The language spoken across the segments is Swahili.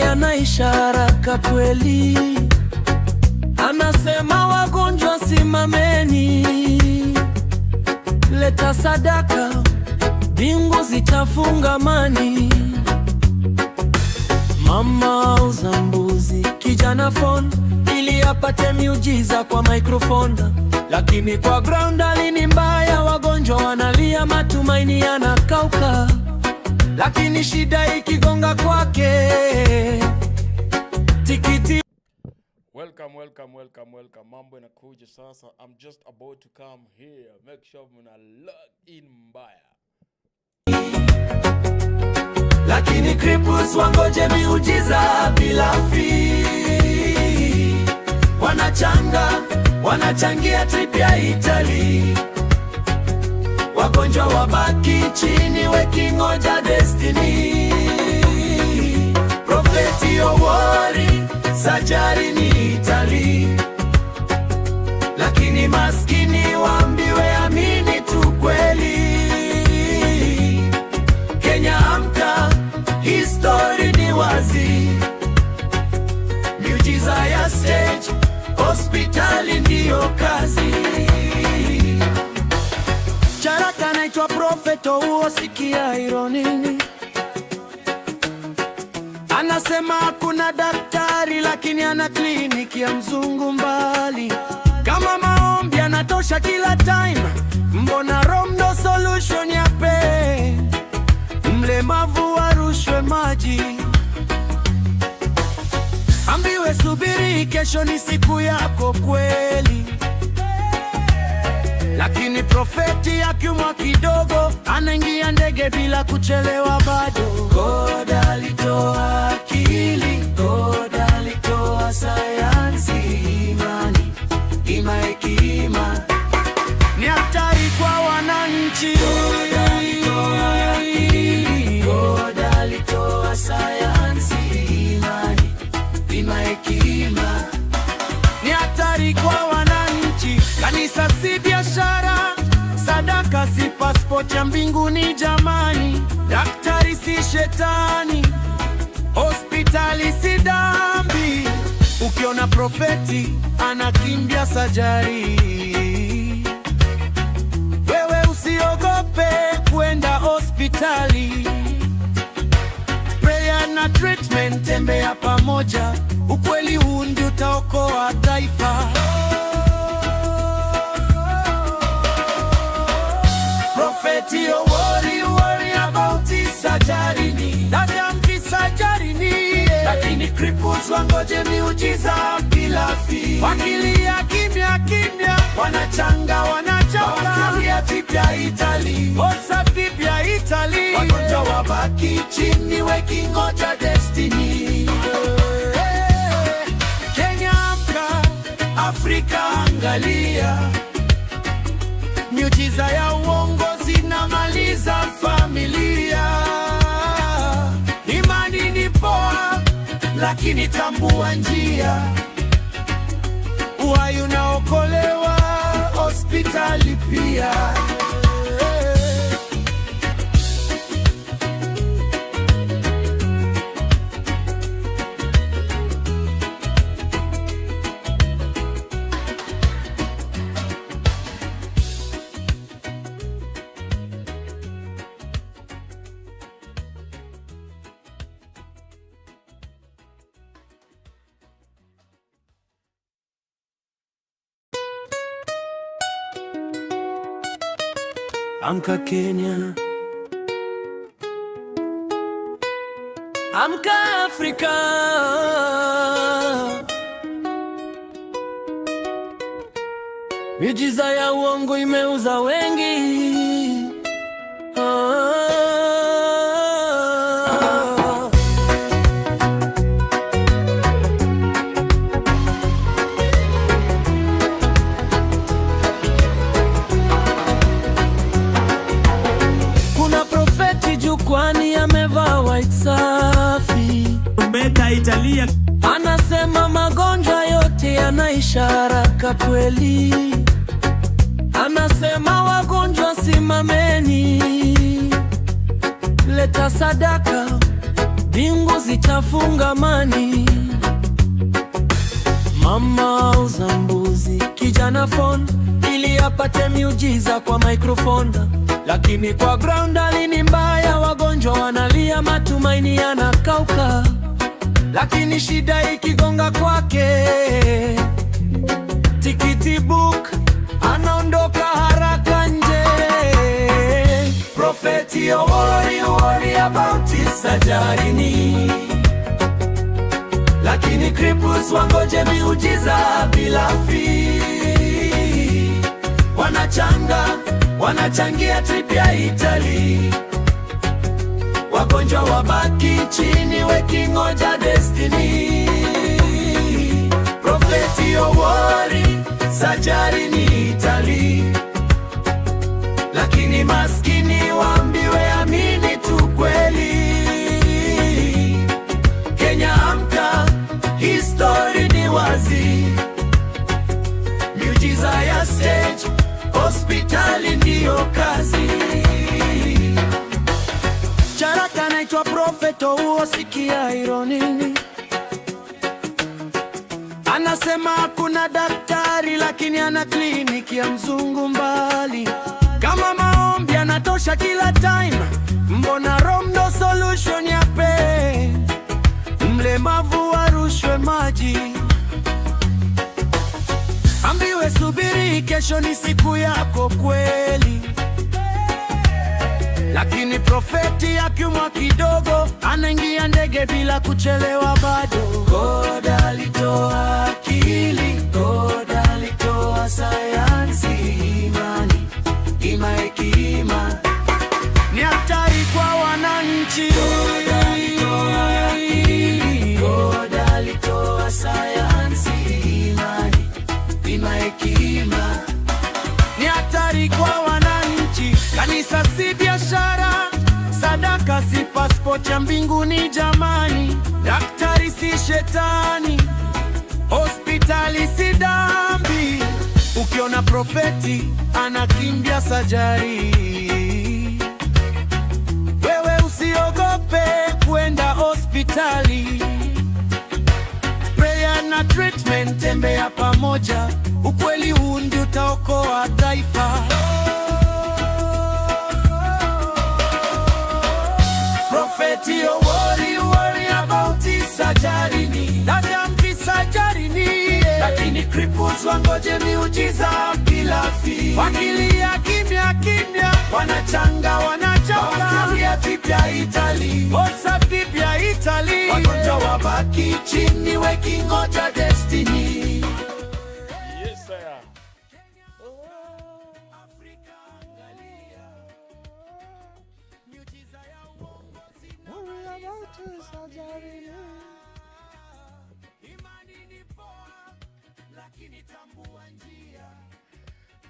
yanaisha haraka kweli. Anasema wagonjwa simameni, leta sadaka, mbingu zitafungamani. Mama auza mbuzi, kijana phone ili apate miujiza kwa microphone. Lakini kwa ground hali ni mbaya, wagonjwa wanalia, matumaini yanakauka. Lakini shida ikigonga kwake, tikiti. Welcome. Mambo inakuja sasa. I'm just about to come here. Make sure mna log in mbaya. Lakini cripples wangoje miujiza bila fee. Wanachangia trip ya Italy. Wagonjwa wabaki chini wakingoja destiny. Prophet worry, surgery ni Italy. Lakini maskini waambiwe amini tu kweli. Kenya amka, history ni wazi. Miujiza ya stage, hospitali ndiyo kazi. Charaka naitwa Prophet uosikia ironini. Anasema hakuna daktari lakini ana kliniki ya mzungu mbali. Kama maombi anatosha kila time, mbona romdo solution ya pain? Mlemavu arushwe maji, ambiwe subiri kesho ni siku yako kweli. Lakini profeti akiumwa kidogo, anaingia ndege bila kuchelewa bado. God alitoa akili, God alitoa sayansi, hekima. Ni hatari kwa wananchi. God alitoa akili, God alitoa sayansi, hekima. Ni hatari kwa wananchi. Kanisa si biashara, sadaka si passport ya mbinguni jamani. Daktari si shetani, hospitali si dhambi. Ukiona profeti anakimbia sajari, wewe usiogope kwenda hospitali. Prayer na treatment tembea pamoja, ukweli huu ndio utaokoa taifa. Prophet worry about surgery ni lakini cripples wangoje miujiza bila fee. Wakilia kimya, wanachanga wakilia vipya Italy. Osa vipya Italy. Wagonjwa wabaki chini wakingoja destiny. Kenya amka, Afrika angalia. Miujiza ya uongo zinamaliza familia. Imani ni poa, lakini tambua njia. Uhai unaokolewa, hospitali pia. Amka Kenya, amka Afrika. Miujiza ya uongo imeuza wengi. Kwani amevaa white safi, Beta Italia. Anasema magonjwa yote yanaisha haraka kweli. Anasema wagonjwa simameni, leta sadaka, mbingu zitafungamani. Mama auza mbuzi, kijana phone ili apate miujiza kwa microphone, lakini kwa ground hali ni mbaya, wagonjwa wanalia, matumaini yanakauka. Lakini shida ikigonga kwake, tikiti book, anaondoka haraka nje. Prophet, you worry about sajarini, lakini cripples wangoje miujiza bila fee. Wanachangia trip ya Italy, wagonjwa wabaki chini wakingoja destiny. Prophet, you worry, sajari ni Italy, lakini maskini waambiwe amini tu kweli. Kenya amka, history ni wazi, miujiza ya stage, hospitali ndiyo kazi. Charaka naitwa Prophet, uosikia ironini, anasema hakuna daktari lakini ana kliniki ya mzungu mbali. Kama maombi anatosha kila time, mbona romdo solution ya pain? Mlemavu warushwe maji, ambiwe subiri, kesho ni siku yako kweli. Lakini profeti akiumwa kidogo, anaingia ndege bila kuchelewa bado. God alitoa akili, God alitoa sayansi, imani, hekima ni hatari kwa wananchi. God alitoa akili, God alitoa sayansi, imani, hekima ni hatari kwa wananchi. Kanisa si biashara, sadaka si passport ya mbinguni jamani. Daktari si shetani, hospitali si dhambi. Ukiona profeti anakimbia sajari, wewe usiogope kwenda hospitali. Prayer na treatment, tembea pamoja, ukweli huu ndio utaokoa taifa. Prophet, you worry about sajarini, dadamki sajarini, lakini cripples wangoje miujiza bila fee. Wakilia kimya kimya, wanachanga wakilia vipya Italy, WhatsApp vipya Italy, wagonjwa wabaki chini wakingoja destiny. Yes sir.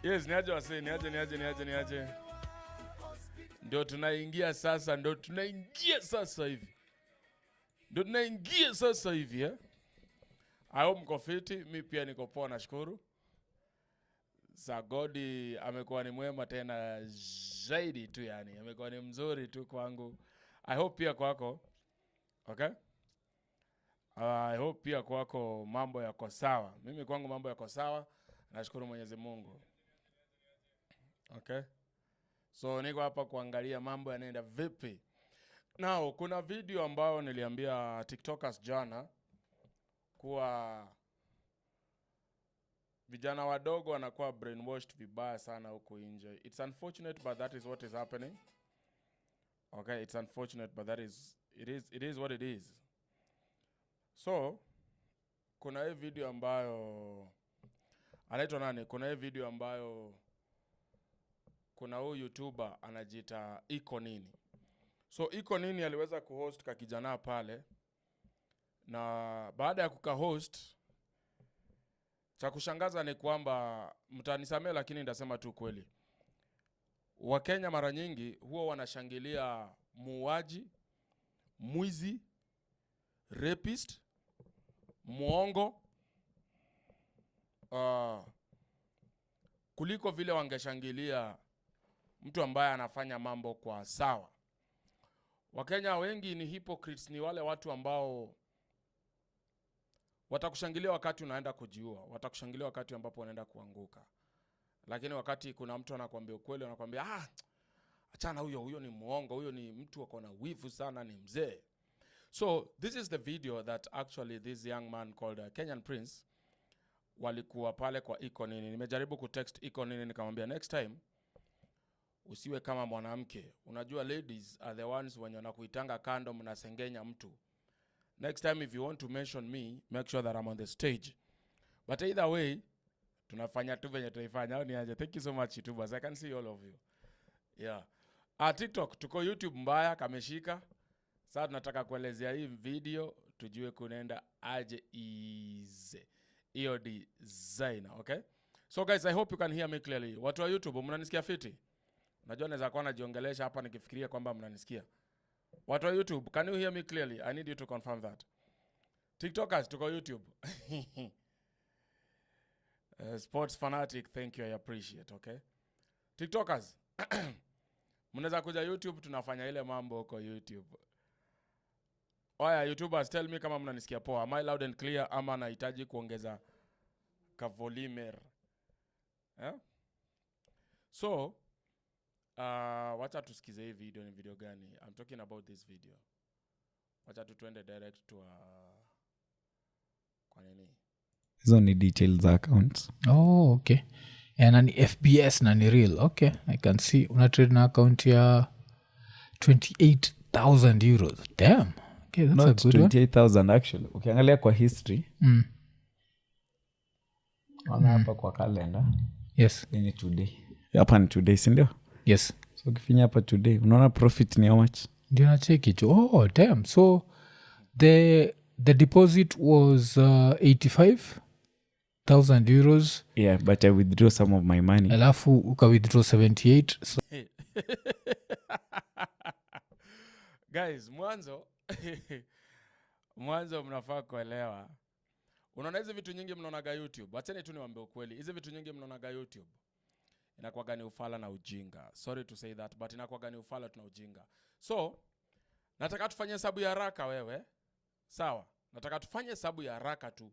Yes, niaje wase, niaje. Ndio tunaingia sasa hivi. I hope mko fiti, mi pia niko poa nashukuru. Godi amekuwa ni mwema tena zaidi tu yani. Amekuwa ni mzuri tu kwangu. I hope pia kwako. Okay? I hope pia kwako mambo yako sawa. Mimi kwangu mambo yako sawa. Nashukuru Mwenyezi Mungu. Okay? So niko hapa kuangalia mambo yanaenda vipi. Now, kuna video ambayo niliambia TikTokers jana kuwa vijana wadogo wanakuwa brainwashed vibaya sana huko nje. It's unfortunate but that is what is happening. Okay, it's unfortunate but it is what it is. So, kuna hii video ambayo anaitwa nani? Kuna hii video ambayo kuna huyu YouTuber anajiita Iko Nini. So Iko Nini aliweza kuhost ka kijana pale, na baada ya kuka-host, cha kushangaza ni kwamba, mtanisamea lakini ndasema tu kweli, Wakenya mara nyingi huwa wanashangilia muuaji, mwizi, rapist, muongo, kuliko vile wangeshangilia mtu ambaye anafanya mambo kwa sawa. Wakenya wengi ni hypocrites, ni wale watu ambao watakushangilia wakati unaenda kujiua, watakushangilia wakati ambapo unaenda kuanguka. Lakini wakati kuna mtu anakuambia ukweli, anakuambia achana huyo ni muongo, huyo ni mtu wako na wivu sana, ni mzee. So this is the video that actually this young man called Kenyan Prince walikuwa pale kwa iko nini. Nimejaribu kutext iko nini nikamwambia next time usiwe kama mwanamke. Unajua ladies are the ones wenye wanakuitanga kando, mnasengenya mtu. Next time if you want to mention me, make sure that I'm on the stage. But either way, tunafanya tu venye tunaifanya. Ni aje. Thank you so much YouTubers. I can see all of you. Yeah. TikTok tuko YouTube mbaya kameshika. Sasa tunataka kuelezea hii video tujue kunaenda aje easy. Hiyo designer, okay? So guys, I hope you can hear me clearly. Watu wa YouTube mnanisikia fiti? Unajua naweza kuwa najiongelesha hapa nikifikiria kwamba mnanisikia. Watu wa YouTube, can you hear me clearly? I need you to confirm that. TikTokers, tuko YouTube. Sports fanatic, thank you, I appreciate, okay? TikTokers, mnaweza kuja YouTube, tunafanya ile mambo huko YouTube. Oya, YouTubers, tell me kama mnanisikia poa. Am I loud and clear ama nahitaji kuongeza ka volume? Yeah? So, wacha tusikize hii video. Ni video gani? I'm talking about this video. Wacha tuende direct to kwa nini? Hizo ni details za accounts. Oh, okay. Na ni FBS na ni real. Okay, I can see. Una trade na account ya 28,000 euros. Damn. Okay, that's Not a good 28,000 actually. Ukiangalia kwa history. Ona hapa kwa calendar. Yes. Ni today. Hapa ni today, si ndio? Yes. So ukifinya hapa today, unaona profit ni how much? Ndio na check it. Oh, damn. So the deposit was 85,000 euros. Yeah, but I withdraw some of my money. Alafu uka withdraw 78. So Guys, mwanzo mnafaa kuelewa. Unaona hizi vitu nyingi mnaonaga YouTube. Acheni tu niwaambie ukweli. Hizi vitu nyingi mnaonaga YouTube inakuwa gani ufala na ujinga. Sorry to say that, but inakuwa gani ufala tuna ujinga. So, nataka tufanye hesabu ya haraka wewe. Sawa? Nataka tufanye hesabu ya haraka tu.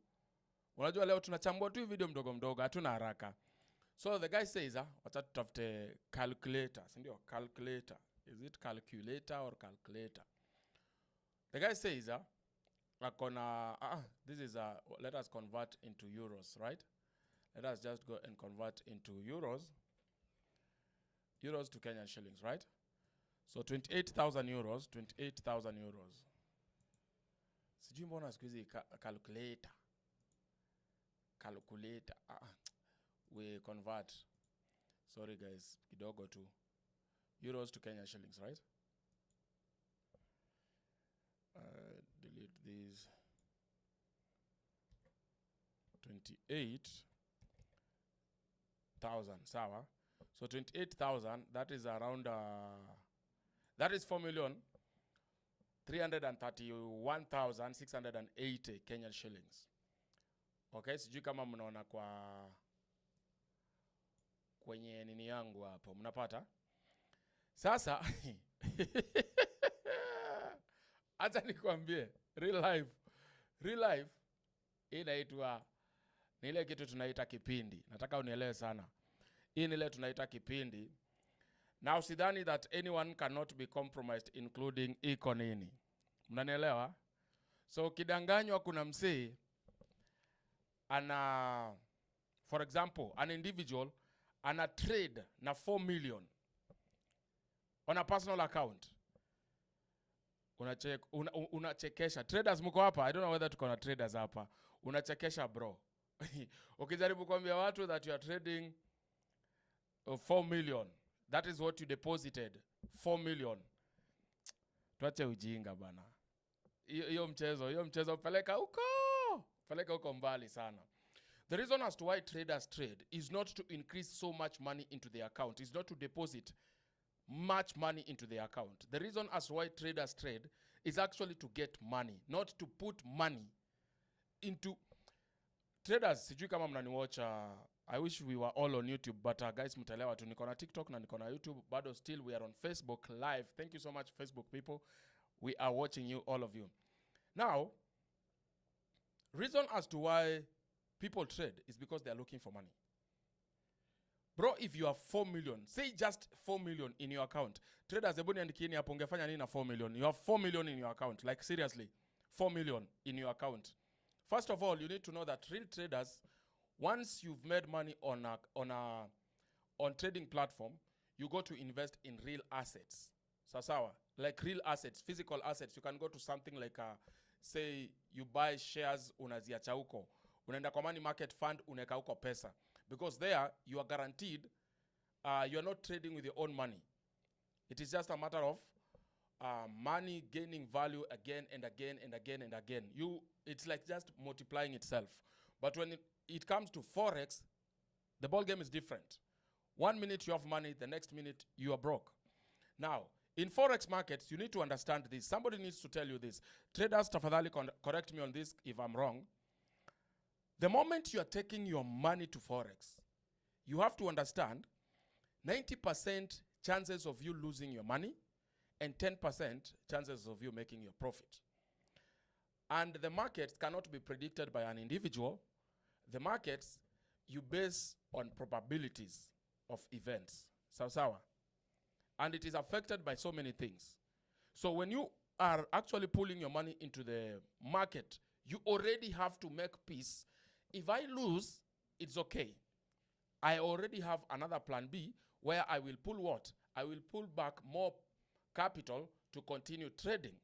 Unajua leo tunachambua tu video mdogo, hatuna haraka. So the guy says, wacha tutafute calculator, si ndio? Calculator. Is it calculator or calculator? The guy says, this is let us convert into euros, right? Let us just go and convert into euros to Kenyan shillings, right? So 28,000 euros, 28,000 euros. Sijui mbona siku hizi calculator. We convert. Sorry guys, kidogo tu. Euros to Kenyan shillings, right? Delete these. 28,000, sawa. So 28,000, that is around that is 4,331,680 Kenyan shillings. Okay, sijui kama mnaona kwenye nini yangu hapo. Mnapata? Sasa acha nikwambie, real life inaitwa ni ile kitu tunaita kipindi. Nataka unielewe sana. Hii ni ile tunaita kipindi. Na usidhani that anyone cannot be compromised including iko nini. Mnanielewa? So kidanganywa kuna msee for example, an individual ana trade na 4 million on a personal account. Unachekesha. Traders mko hapa? I don't know whether tuko na traders hapa. Unachekesha bro. Ukijaribu kuambia watu that you are trading 4 million, that is what you deposited, 4 million. Tuache ujinga bana. Hiyo mchezo peleka huko mbali sana. The reason as to why traders trade is not to increase so much money into their account. It's not to deposit much money into their account. The reason as to why traders trade is actually to get money, not to put money into traders. Sijui kama mnaniwatch. I wish we were all on YouTube, but guys, mtaelewa tu niko na TikTok na niko na YouTube, bado still we are on Facebook live. Thank you so much Facebook people. We are watching you, all of you. Now, reason as to why people trade is because they are looking for money. Bro, if you have 4 million, say just 4 million in your account. Traders, ebuni andikini hapo ungefanya nini na 4 million? You have 4 million in your account. Like seriously, 4 million in your account. First of all, you need to know that real traders, once you've made money on trading platform, you go to invest in real assets. Sawa, like real assets, physical assets. You can go to something like say you buy shares unaziacha huko. Unaenda kwa money market fund unaweka huko pesa. Because there you are guaranteed you are not trading with your own money. It is just a matter of money gaining value again and again and again and again. It's like just multiplying itself. But when it comes to Forex, the ball game is different. 1 minute you have money, the next minute you are broke. Now, in Forex markets, you need to understand this. Somebody needs to tell you this. Traders, tafadhali correct me on this if I'm wrong. The moment you are taking your money to Forex, you have to understand 90% chances of you losing your money and 10% chances of you making your profit. And the markets cannot be predicted by an individual. The markets, you base on probabilities of events. Sawa. And it is affected by so many things. So when you are actually pulling your money into the market, you already have to make peace. If I lose, it's okay. I already have another plan B where I will pull what? I will pull back more capital to continue trading.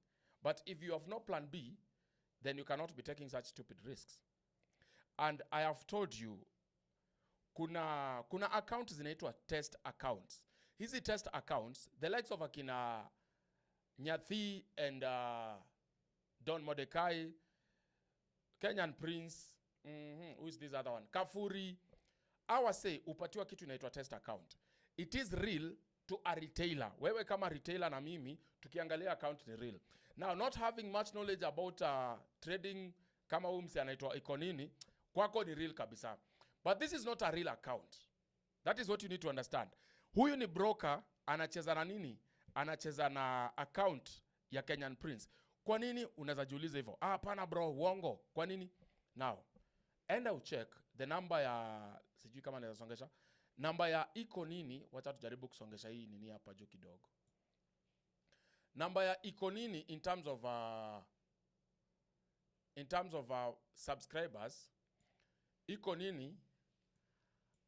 But if you have no plan B, then you cannot be taking such stupid risks. And I have told you, kuna accounts zinaitwa test accounts. Hizi test accounts, the likes of akina Nyathi and Don Mordecai, Kenyan Prince, who is this other one? Kafuri. Our say, upatiwa kitu inaitwa test account. It is real to a retailer. Wewe kama retailer na mimi, tukiangalia account ni real. Now, not having much knowledge about trading, kama umsi anaitwa ikonini, kwako ni real kabisa. But this is not a real account. That is what you need to understand. Huyu ni broker, anacheza na nini? Anacheza na account ya Kenyan Prince. Kwa nini unaweza jiuliza hivyo? Hapana bro, uongo. Kwa nini? Now, enda ucheck the number ya, sijui kama naweza songesha, number ya iko nini, wacha tujaribu kusongesha hii nini hapa juu kidogo. Number ya iko nini in terms of subscribers, iko nini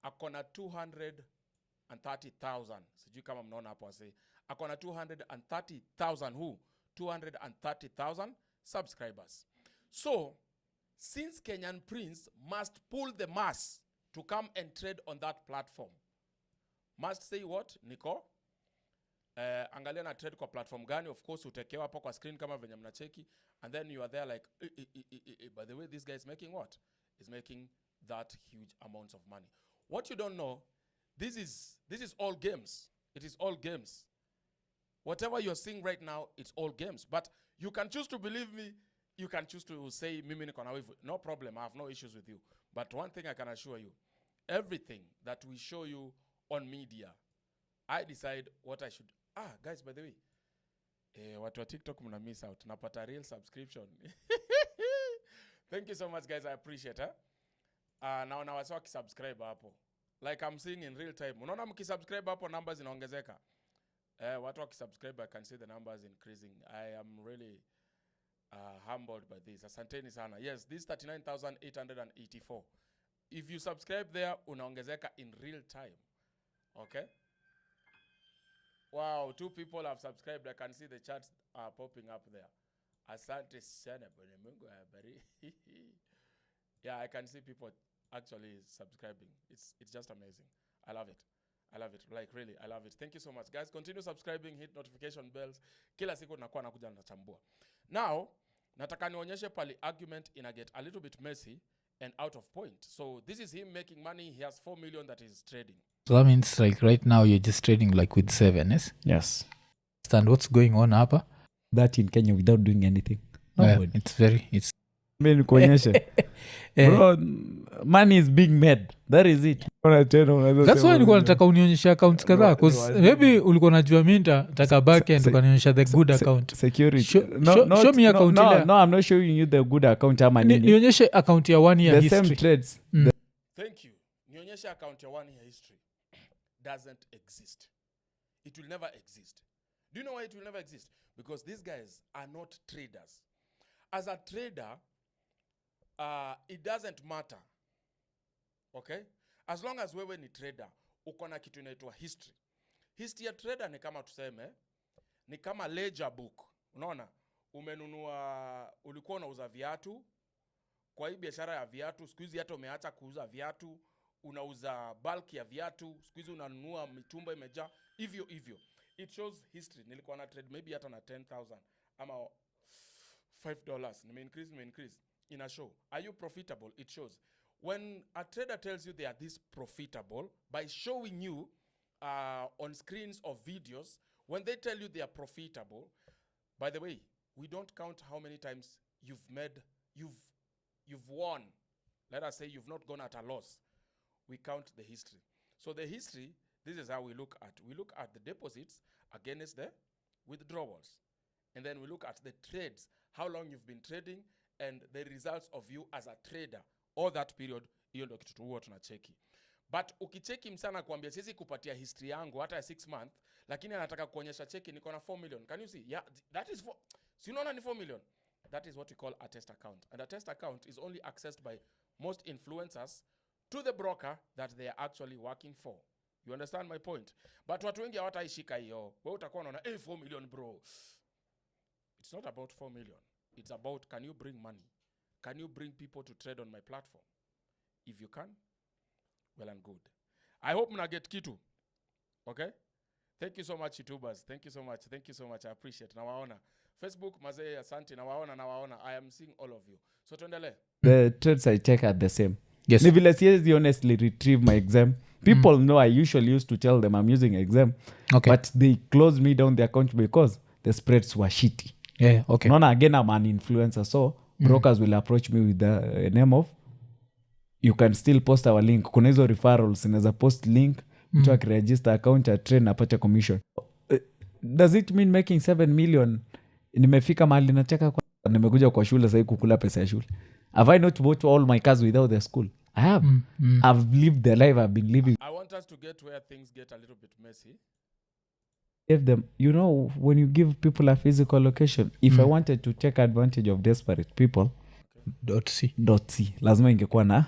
akona 230,000. Sijui kama mnaona hapo wase. Akona 230,000 who? 230,000 subscribers. So, since Kenyan Prince must pull the mass to come and trade on that platform, must say what? Niko? Angalia na trade kwa platform gani? Of course, utekewa hapo kwa screen kama venye mnacheki. And then you are there like, by the way, this guy is making what? Is making that huge amounts of money. What you don't know, this is all games. It is all games. Whatever you're seeing right now, it's all games. But you can choose to believe me. You can choose to say, mimi niko na wivu. No problem. I have no issues with you. But one thing I can assure you, everything that we show you on media, I decide what I should. Guys, by the way, watu wa TikTok mna miss out. Napata real subscription. Thank you so much, guys. I appreciate it. Now wasi wakisubscribe hapo. Like I'm seeing in real time. Unaona mkisubscribe hapo numbers zinaongezeka. Watu wakisubscribe, I can see the numbers increasing. I am really humbled by this. Asanteni sana. Yes, this 39,884. If you subscribe there, unaongezeka in real time. Okay? Wow, 2 people have subscribed. I can see the charts are popping up there. Asante sana. Yeah, I can see people actually subscribing. It's just amazing. I love it. I love it. Like really, I love it. Thank you so much. Guys, continue subscribing, hit notification bells. Kila siku nakuwa nakuja nachambua. Now, nataka nionyeshe pali argument ina get a little bit messy and out of point. So, this is him making money. He has 4 million that he's trading. So that means like right now you're just trading like with 7, yes? Yes. And what's going on hapa? That in Kenya without doing anything. Yeah, Nobody. it's Mimi nikuonyeshe. Bro, money is being made. That is it. That's why nilikuwa nataka unionyesha accounts kadhaa cause maybe ulikuwa najua mi nataka backend ukanionyesha the good account. Security. Show me account ile. No, I'm not showing you the good account ama nini. Nionyeshe account ya 1 year The history. same trades. Thank you. Nionyesha account ya 1 year history doesn't exist. It will never exist. Do you know why it will never exist? Because these guys are not traders. As a trader, it doesn't matter. Okay? As long as wewe ni trader, uko na kitu inaitwa history. History ya trader ni kama tuseme, ni kama ledger book. Unaona? Ulikuwa unauza viatu, kwa hii biashara ya viatu, siku hizi hata umeacha kuuza viatu, unauza bulk ya viatu, siku hizi unanunua mitumba imejaa, hivyo. It shows history. Nilikuwa na trade maybe hata na 10,000 ama $5. Nime-increase. In a show. Are you profitable? It shows. When a trader tells you they are this profitable, by showing you on screens of videos, when they tell you they are profitable, by the way, we don't count how many times you've won. Let us say you've not gone at a loss. We count the history. So the history, this is how we look at. We look at the deposits against the withdrawals. And then we look at the trades, how long you've been trading, and the results of you as a trader. All that period, hiyo ndio kitu huwa tunacheki. But ukicheki msana kuambia sisi kupatia history yangu hata ya 6 month, lakini anataka kuonyesha cheki niko na 4 million. Can you see? Yeah, that is si unaona ni 4 million. That is what we call a test account. And a test account is only accessed by most influencers to the broker that they are actually working for. You understand my point? But watu wengi hawataishika hiyo. Wewe utakuwa unaona 4 million bro. It's not about 4 million. It's about, can you bring money? Can you bring people to trade on my platform? If you can, well and good. I hope mna get kitu. Okay? Thank you so much, YouTubers. Thank you so much. I appreciate. Nawaona. Facebook, mazee, asante. Nawaona. I am seeing all of you. So tuendelee. The trades I check are the same. Yes. Ni vile siwezi honestly retrieve my exam. People know I usually used to tell them I'm using exam. Okay. But they closed me down the account because the spreads were shitty. Yeah, okay. Nona, again, I'm an influencer. So brokers will approach me with the name of, you can still post our link. Kuna hizo referrals. Inaweza post link. Mtu akiregister account ya train napata commission. Does it mean making 7 million? Nimefika mahali nacheka kwa nimekuja kwa shule sasa kukula pesa ya shule. Have I not bought all my cars without the school? I have. I've lived the life I've been living. I want us to get where things get a little bit messy. Give them, you know, when you give people a physical location, if I wanted to take advantage of desperate people, .c lazima ingekuwa na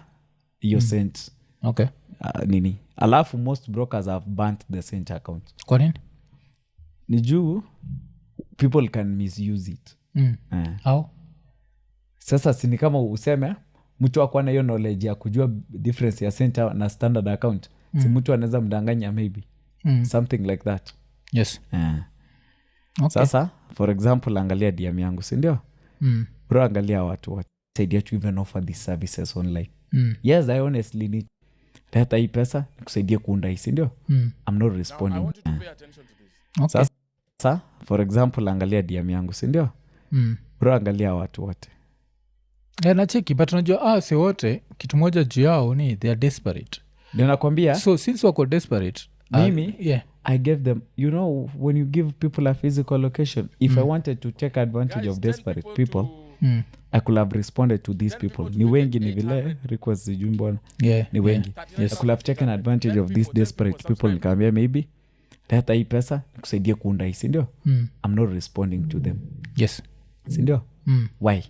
hiyo cent. Okay. Nini. Alafu most brokers have burnt the cent account. Kwa nini? Ni juu people can misuse it. How? Sasa sini kama useme mtu akuwa na hiyo knowledge ya kujua difference ya cent na standard account. Si mtu anaweza mdanganya maybe. Something like that. Yes. Okay. Sasa for example angalia DM yangu, si ndio? Bro, angalia watu saidia to even offer these services online. Yes, I honestly need data hii pesa nikusaidia kuunda hii, si ndio? I'm not responding. Now, I want you to pay attention to this. Okay. Sasa for example angalia DM yangu, si ndio? Bro, angalia watu wote. Nacheki, but unajua si wote kitu moja juu yao ni they are desperate. Ndio nakwambia. So since wako desperate, mimi yeah. I gave them, you know, when you give people a physical location, if I wanted to take advantage of desperate people, I could have responded to these people. Ni wengi ni vile request zijui mbona. Yeah. Ni wengi. Yes. I could have taken advantage of these desperate people. Nikaambia maybe data hii pesa nikusaidia kuunda hii, si ndio? I'm not responding to them. Yes. Si ndio? Why?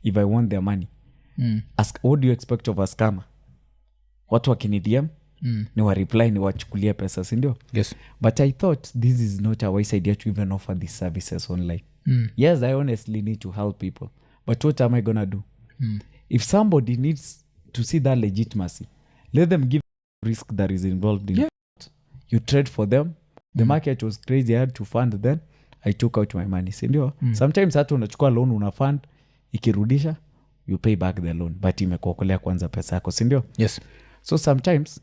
If I want their money. What do you expect of a scammer? Watu wakini DM ni wa reply ni wachukulia pesa, si ndio? Yes. But I thought this is not a wise idea to even offer these services online. Yes, I honestly need to help people. But what am I gonna do? If somebody needs to see that legitimacy, let them give risk that is involved in it. You trade for them. The market was crazy. I had to fund then. I took out my money. Si ndio? Sometimes hata unachukua loan unafund, ikirudisha, you pay back the loan. But imekuokolea kwanza pesa yako, si ndio? Yes. So sometimes,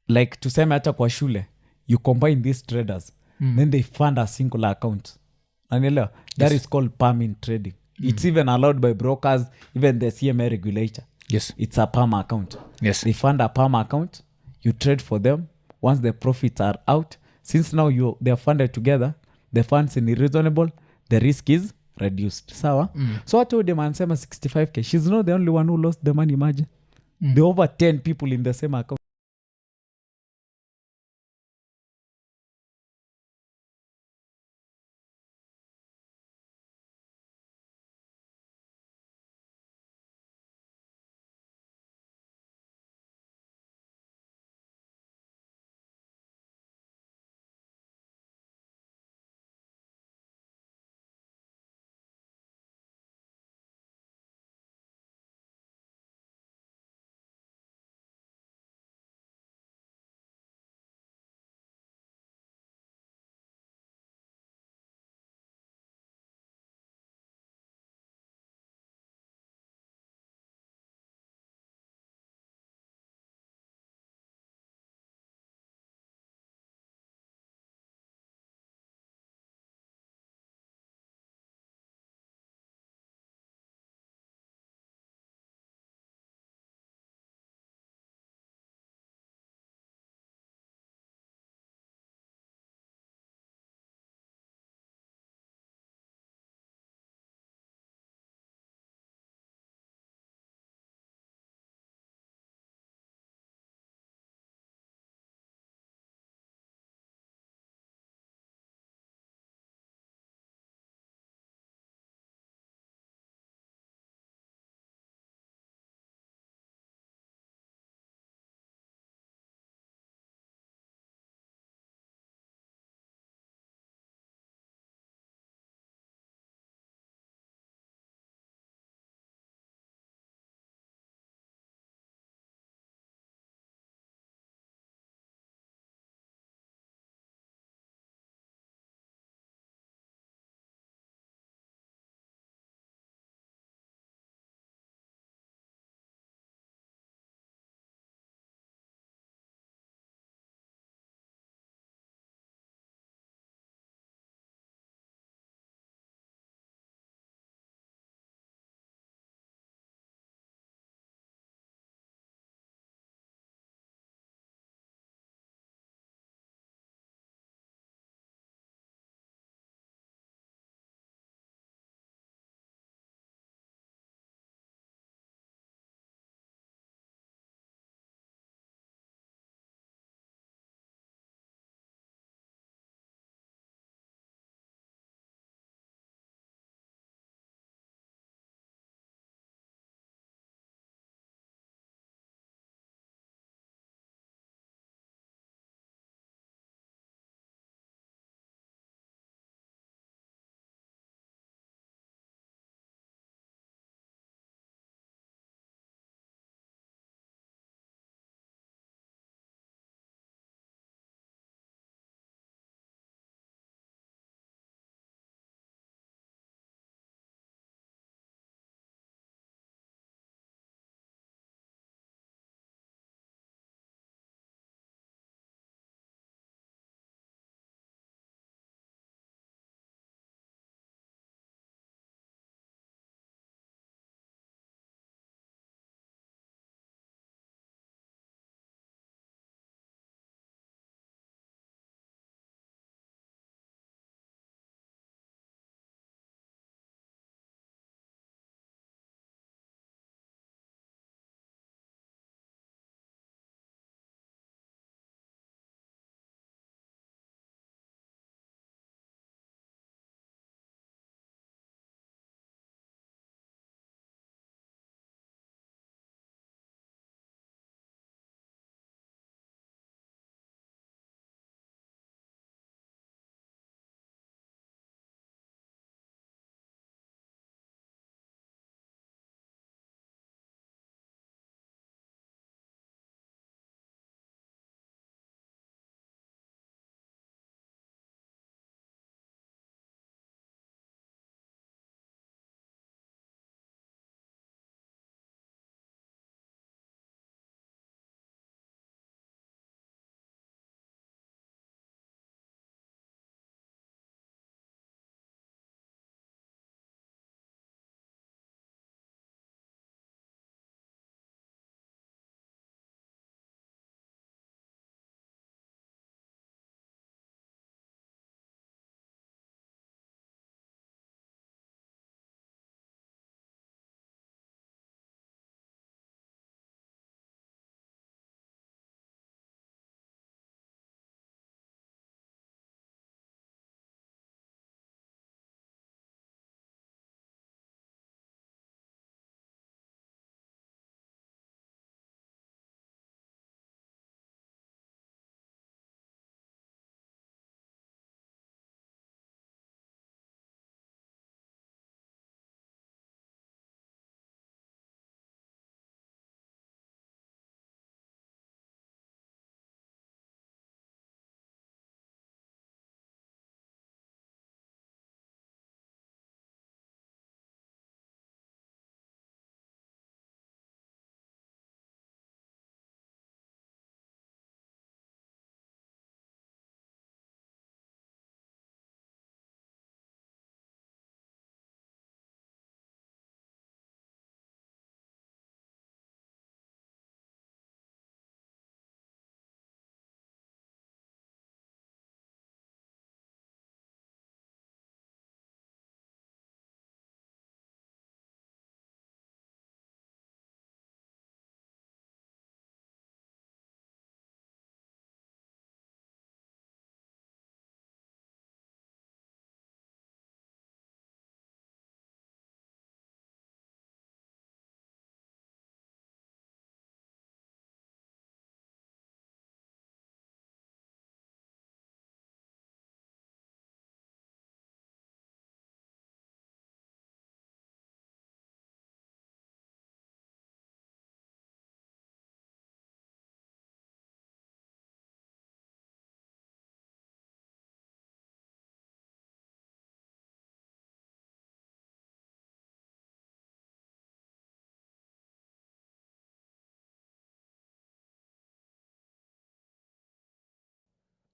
like tuseme hata kwa shule, you combine these traders, then they fund a single account. Anielewa? That is called palming trading. It's even allowed by brokers, even the CMA regulator. Yes. It's a PAM account. Yes. They fund a PAM account, you trade for them. Once the profits are out, since now they're funded together, the funds in reasonable, the risk is reduced. Sawa? So I told them ansema 65k. She's not the only one who lost the money, imagine. There are over 10 people in the same account.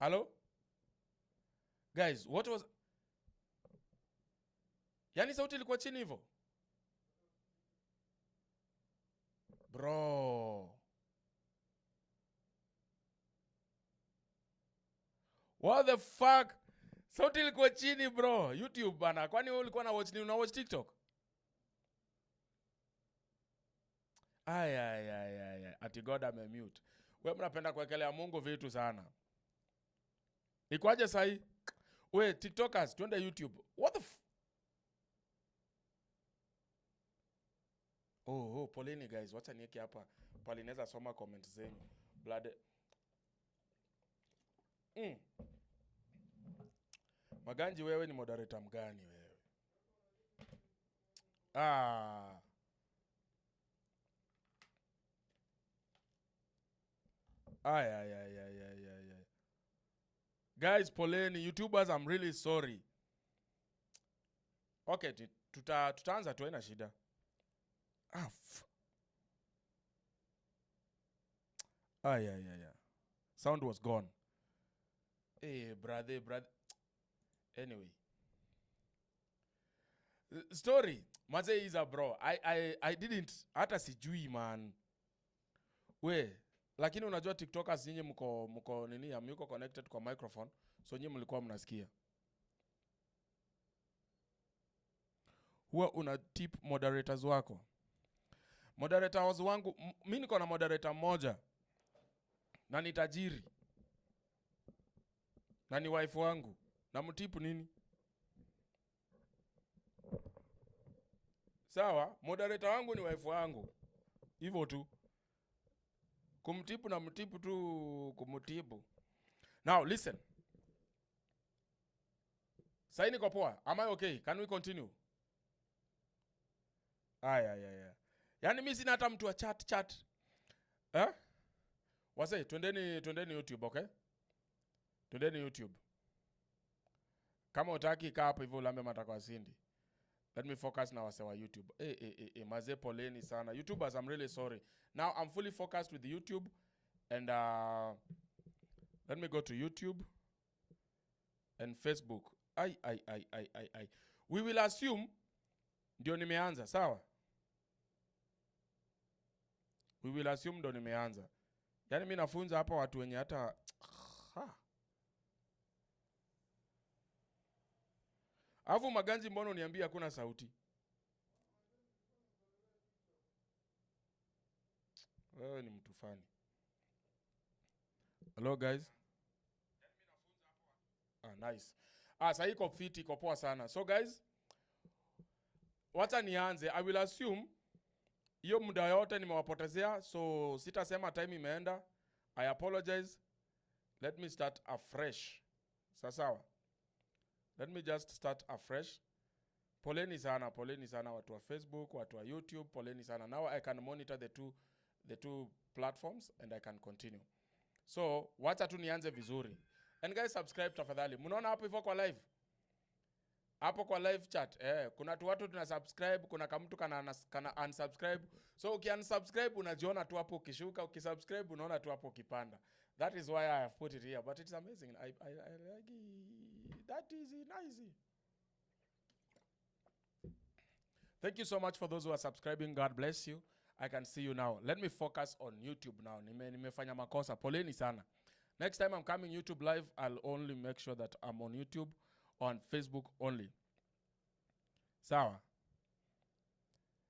Hello? Guys, what was... Yani sauti ilikuwa chini hivyo? Bro. What the fuck? Sauti ilikuwa chini bro. YouTube bana. Kwani wewe ulikuwa una watch TikTok? Ay. Ati God amemute. Wewe mnapenda kuwekelea Mungu vitu sana. Ikwaje sahi? We TikTokers twende YouTube. What the poleni guys. Wacha niweke hapa. Pale naweza soma comments zenyu. Blood. Maganji wewe ni moderator mgani wewe? Ay. Guys, poleni YouTubers, I'm really sorry. Okay, tutaanza tu haina shida. Ay. Sound was gone. Hey, brother. Anyway. Story. Maze is a bro. I didn't. Hata sijui man. We. Lakini unajua TikTokers nyinyi mko nini? Mko connected kwa microphone. So nyinyi mlikuwa mnasikia. Huwa una tip moderators wako. Moderators wangu. Mimi niko na moderator mmoja. Na ni tajiri. Na ni wife wangu. Na mtipu nini? Sawa, moderator wangu ni wife wangu. Hivyo tu. Kumtipu na mtipu tu kumtibu. Now listen. Sasa niko poa. Am I okay? Can we continue? Aya. Yaani mimi sina hata mtu wa chat. Wase, twendeni YouTube, okay? Twendeni YouTube. Kama utaki kaa hapo hivyo ulambe matakwa Cindy. Let me focus na wase wa YouTube. Maze poleni sana. YouTubers, I'm really sorry. Now I'm fully focused with YouTube and let me go to YouTube and Facebook. Ai. We will assume ndio nimeanza, sawa? We will assume ndio nimeanza. Yaani mimi nafunza hapa watu wenye hata Afu Maganji mbona uniambia hakuna sauti? Wewe ni mtu fani. Hello guys. Nice. Sasa iko fit, iko poa sana. So guys, wacha nianze. I will assume hiyo muda yote nimewapotezea, so sitasema time imeenda. I apologize. Let me start afresh. Sawa. Let me just start afresh. Poleni sana watu wa Facebook, watu wa YouTube, poleni sana. Now I can monitor the two platforms and I can continue. So, wacha tu nianze vizuri. And guys, subscribe tafadhali. Mnaona hapo hivyo kwa live? Hapo kwa live chat, kuna tu watu tuna subscribe, kuna kama mtu kana unsubscribe. So ukiunsubscribe unajiona tu hapo ukishuka, ukisubscribe unaona tu hapo ukipanda. That is why I have put it here, but it's amazing. I like it. That is nice. Thank you so much for those who are subscribing. God bless you. I can see you now. Let me focus on YouTube now. Nimefanya makosa. Poleni sana. Next time I'm coming YouTube live, I'll only make sure that I'm on YouTube, on Facebook only. Sawa.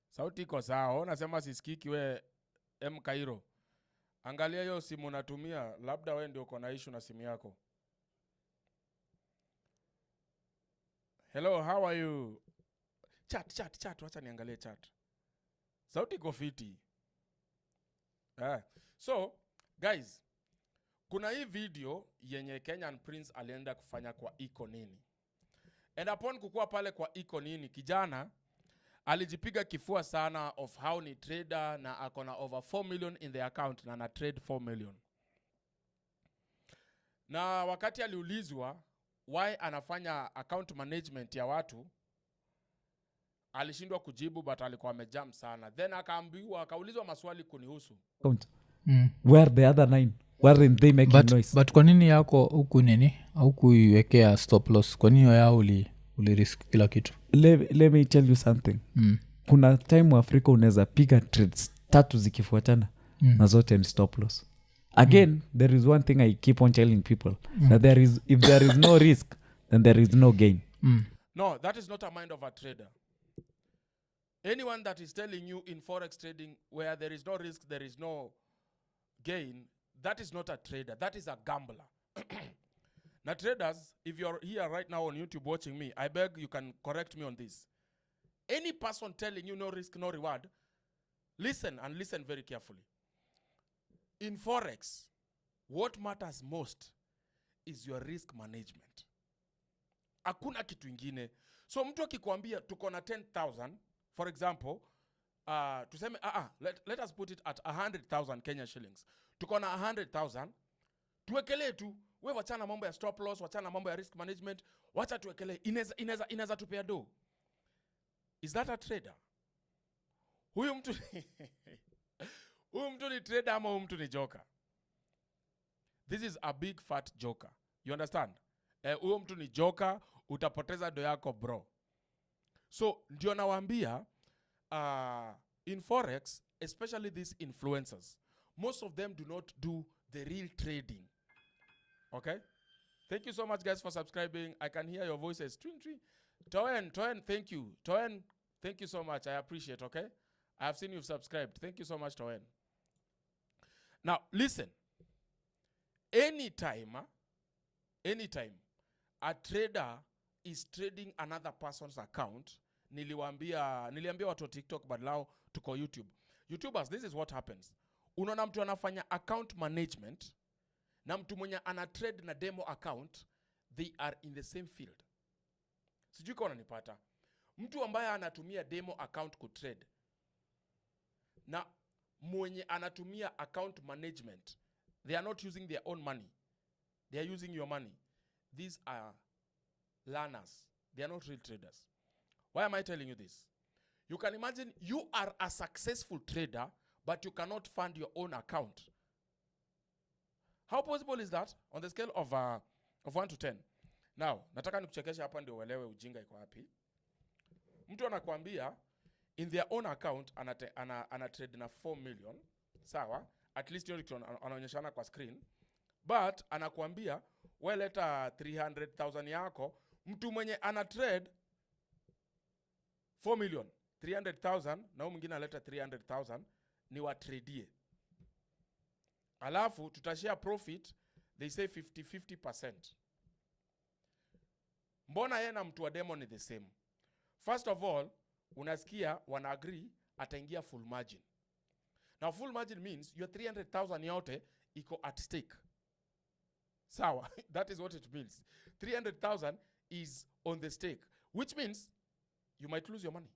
Sauti iko sawa. Unasema sisikiki we M Cairo. Angalia hiyo simu unatumia, labda wewe ndio uko na issue na simu yako. Hello, how are you? Chat, wacha niangalie chat. Sauti iko fiti. So, guys, kuna hii video yenye Kenyan Prince alienda kufanya kwa iko nini. And upon kukua pale kwa iko nini, kijana alijipiga kifua sana of how ni trader na akona over 4 million in the account na na trade 4 million. Na wakati aliulizwa why anafanya account management ya watu, alishindwa kujibu but alikuwa amejam sana. Then akaulizwa maswali kunihusu. Where the other 9? weren't they making noise? But kwa nini yako huku nini au kuiwekea stop loss? Kwa nini yao ulirisk kila kitu? Let me tell you something. Kuna time Afrika unaweza piga trades 3 zikifuatana na zote ni stop loss. Again, there is one thing I keep on telling people, that if there is no risk, then there is no gain. No, that is not a mind of a trader. Anyone that is telling you in forex trading where there is no risk, there is no gain, that is not a trader. That is a gambler. Now traders, if you're here right now on YouTube watching me, I beg you can correct me on this. Any person telling you no risk, no reward, listen and listen very carefully. In forex, what matters most is your risk management. Hakuna kitu ingine. So mtu akikwambia tuko na 10,000, for example, tuseme let us put it at 100,000 Kenya shillings. Tuko na 100,000, tuwekelee tu. Wewe wachana mambo ya stop loss, wachana mambo ya risk management, wacha tuwekelee. Inaweza tupea do. Is that a trader? Huyu mtu ni trader ama huyu mtu ni joker? This is a big fat joker. You understand? Huyu mtu ni joker, utapoteza do yako bro. So ndio nawaambia in forex, especially these influencers, most of them do not do the real trading. Okay? Thank you so much guys for subscribing. I can hear your voices. Toen, thank you. Toen, thank you so much. I appreciate, okay? I have seen you've subscribed. Thank you so much, Toen. Now, listen. Anytime a trader is trading another person's account, niliambia watu wa TikTok but now tuko YouTube. YouTubers, this is what happens. Unaona mtu anafanya account management na mtu mwenye ana trade na demo account, they are in the same field. Sijui kama unanipata. Mtu ambaye anatumia demo account ku trade na mwenye anatumia account management, they are not using their own money. They are using your money. These are learners. They are not real traders. Why am I telling you this? You can imagine you are a successful trader, but you cannot fund your own account. How possible is that? On the scale of 1 to 10. Now, nataka nikuchekesha hapa ndio uelewe ujinga iko wapi. Mtu anakuambia in their own account ana trade na 4 million. Sawa? At least anaonyeshana kwa screen. But anakuambia wewe leta 300,000 yako, mtu mwenye ana trade 4 million, 300,000 na huyu mwingine analeta 300,000 ni wa trade. Alafu tutashare profit, they say 50%. Mbona yeye na mtu wa demo ni the same? First of all, unasikia wana agree ataingia full margin. Now full margin means your 300,000 yote iko at stake. Sawa, that is what it means. 300,000 is on the stake, which means you might lose your money.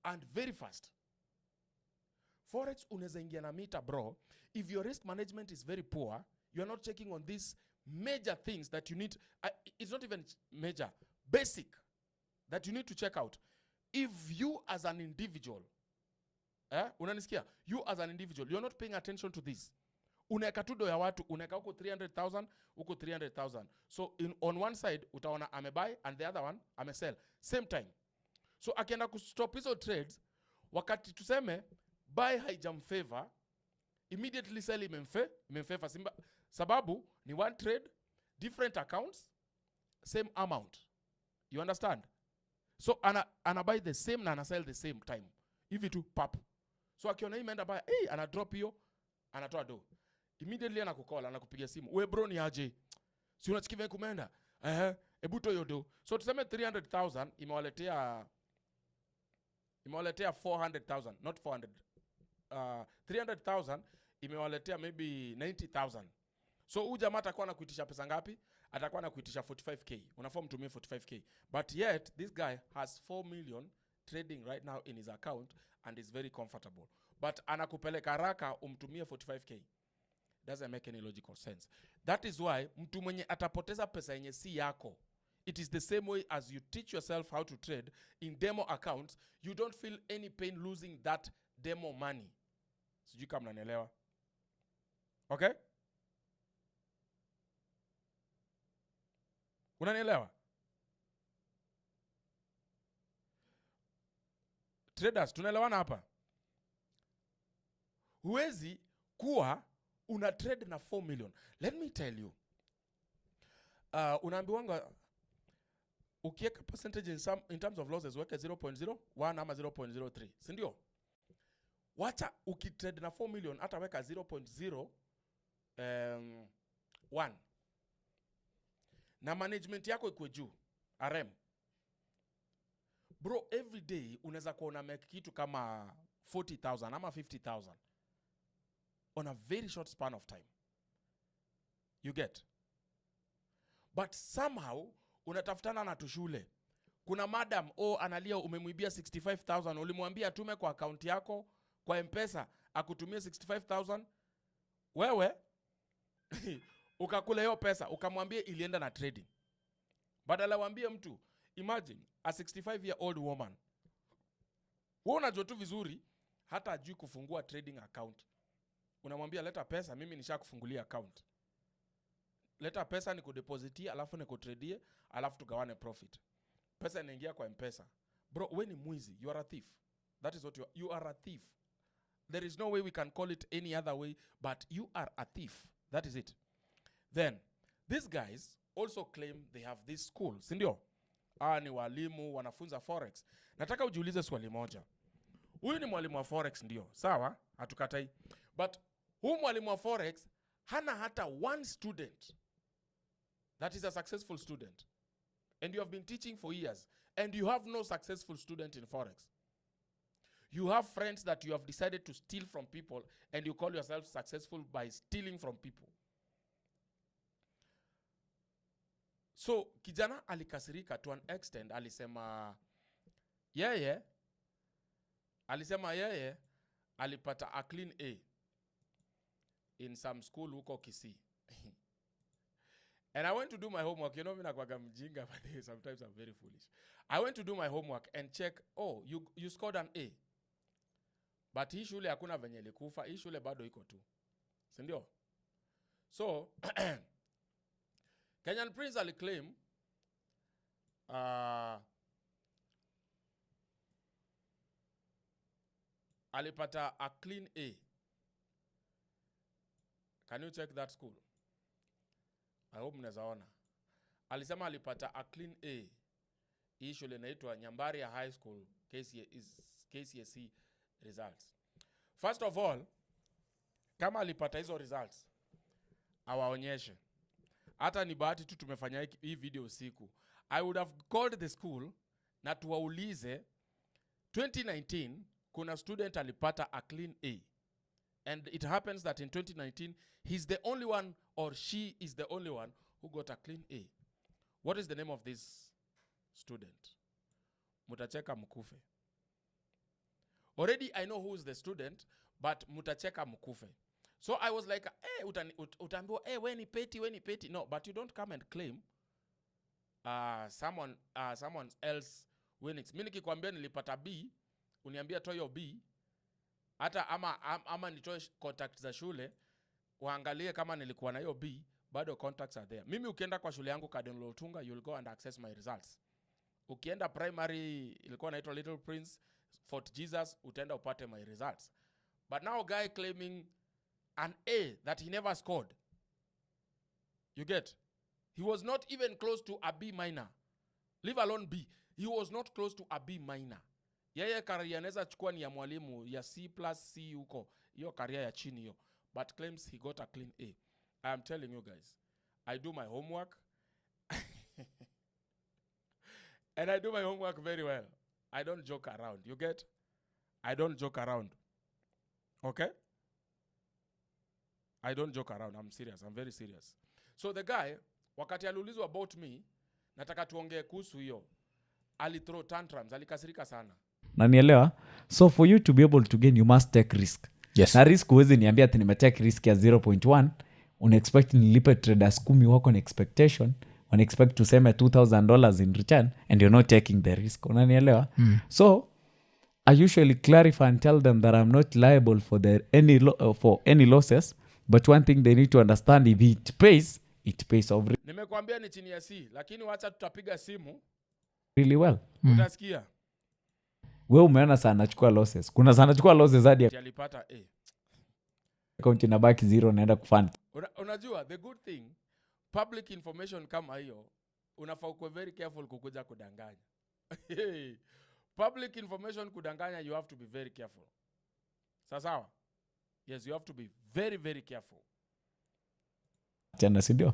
And very fast. Forex unaweza ingia na mita bro. If your risk management is very poor, you are not checking on these major things that you need. It's not even major, basic that you need to check out. If you as an individual, unanisikia? You as an individual, you're not paying attention to this. Unaweka tudo ya watu, unaweka huko 300,000, huko 300,000. So on one side utaona amebuy and the other one amesell same time. So akienda kustop hizo trades, wakati tuseme buy haijamfavor, immediately sell imemfavor. Sababu ni one trade, different accounts, same amount. You understand? So ana buy the same na ana sell the same time. Hivi tu pap. So akiona hii imeenda buy, ana drop hiyo, anatoa do. Immediately anakucall, anakupigia simu. We bro ni aje? Si unachikiva kumeenda? Ebu to yodo. So tuseme 300,000 imewaletea 400,000, not 400. 300,000 imewaletea maybe 90,000. So huyu jamaa atakuwa anakuitisha pesa ngapi? Atakuwa anakuitisha 45k. Unafaa mtumie 45k. But yet this guy has 4 million trading right now in his account and is very comfortable. But anakupeleka haraka umtumie 45k. Doesn't make any logical sense. That is why mtu mwenye atapoteza pesa yenye si yako. It is the same way as you teach yourself how to trade in demo accounts, you don't feel any pain losing that demo money. Sijui kama mnanielewa. Okay? Unanielewa? Traders, tunaelewana hapa? Huwezi kuwa una trade na 4 million. Let me tell you. Unaambiwanga ukiweka percentage in terms of losses weke 0.01 ama 0.03. Si ndio? Wacha ukitrade na 4 million hata weka 0.01. Na management yako iko juu. RM. Bro, every day unaweza kuona make kitu kama 40,000 ama 50,000 on a very short span of time. You get? But somehow unatafutana na tushule. Kuna madam analia umemwibia 65,000, ulimwambia atume kwa account yako kwa M-Pesa akutumie 65,000. Wewe ukakula hiyo pesa ukamwambia ilienda na trading. Badala waambie mtu, imagine a 65-year-old woman. Wewe unajua tu vizuri hata ajui kufungua trading account. Unamwambia leta pesa, mimi nishakufungulia account. Leta pesa nikudepositie, alafu nikutradie, alafu tugawane profit. Pesa inaingia kwa M-Pesa. Bro, wewe ni mwizi, you are a thief. That is what you are a thief. There is no way we can call it any other way, but you are a thief. That is it. Then these guys also claim they have this school, si ndio? Ni walimu wanafunza forex. Nataka ujiulize swali moja. Huyu ni mwalimu wa forex ndio, sawa? Hatukatai. But huyu mwalimu wa forex hana hata one student that is a successful student. And you have been teaching for years and you have no successful student in forex. You have friends that you have decided to steal from people and you call yourself successful by stealing from people. So kijana alikasirika to an extent, alisema yeye alipata a clean A in some school huko Kisii. And I went to do my homework. You know mimi nakwaga mjinga, but sometimes I'm very foolish. I went to do my homework and check, you scored an A. But hii shule hakuna venye likufa, hii shule bado iko tu. Si ndio? So Kenyan Prince aliclaim alipata a clean A. Can you check that school? I hope mnazaona. Alisema alipata a clean A. Hii shule inaitwa Nyambaria High School KCSE results. First of all, kama alipata hizo results, awaonyeshe. Hata ni bahati tu tumefanya hii video usiku. I would have called the school na tuwaulize 2019 kuna student alipata a clean A. And it happens that in 2019 he's the only one or she is the only one who got a clean A. What is the name of this student? Mutacheka mkufe. Already I know who is the student, but mutacheka mkufe. So I was like, utaambiwa, we ni peti. No, but you don't come and claim someone else winnings. Mimi nikikwambia nilipata B, uniambia toa hiyo B, hata ama nitoe contact za shule, waangalie kama nilikuwa na hiyo B, bado contacts are there. Mimi ukienda kwa shule yangu Cardinal Otunga, you'll go and access my results. Ukienda primary, ilikuwa inaitwa Little Prince, Fort Jesus, utaenda upate my results. But now guy claiming an A that he never scored. You get? He was not even close to a B minor. Leave alone B. He was not close to a B minor. Yeye career anaweza chukua ni ya mwalimu ya C+C huko. Hiyo career ya chini hiyo. But claims he got a clean A. I am telling you guys, I do my homework. And I do my homework very well. I don't joke around. You get? I don't joke around. Okay? I don't joke around. I'm serious. I'm very serious. So the guy, wakati aliulizwa about me, nataka tuongee kuhusu hiyo. Ali throw tantrums. Alikasirika sana. Na nielewa. So for you to be able to gain, you must take risk. Yes. Na risk huwezi niambia ati nimetake risk ya 0.1. Unexpect nilipe traders 10 wako na expectation. Unexpect tuseme $2,000 in return and you're not taking the risk. Unanielewa? So I usually clarify and tell them that I'm not liable for any losses But one thing they need to understand, if it pays off Nimekwambia ni chini ya C, lakini wacha tutapiga simu really well. Utasikia. Wewe umeona sana anachukua losses. Kuna sana anachukua losses hadi alipata A. Account inabaki zero, naenda kufund. Unajua the good thing, public information kama hiyo unafaa kuwa very careful kukuja kudanganya. Public information kudanganya, you have to be very careful. Sawa? Yes, you have to be very very careful. Tena sindio?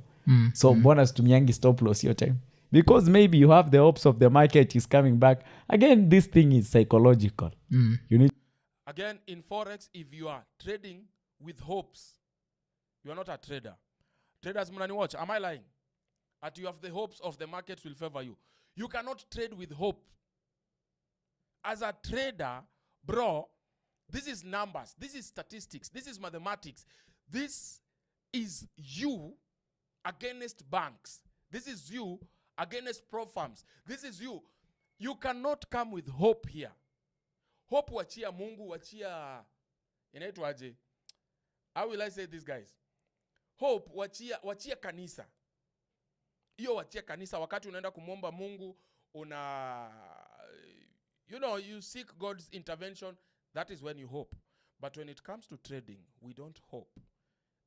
So mbona situmiangi stop loss your time? Because maybe you have the hopes of the market is coming back. Again, this thing is psychological. You need Again, in Forex, if you are trading with hopes, you are not a trader. Traders, mnani watch, am I lying? At you have the hopes of the market will favor you. You cannot trade with hope. As a trader, bro, this is numbers. This is statistics. This is mathematics. This is you against banks. This is you against pro firms. This is you. You cannot come with hope here. Hope wachia Mungu, wachia inaitwaje? How will I say this, guys? Hope wachia kanisa. Hiyo wachia kanisa wakati unaenda kumwomba Mungu, you seek God's intervention, that is when you hope. But when it comes to trading, we don't hope.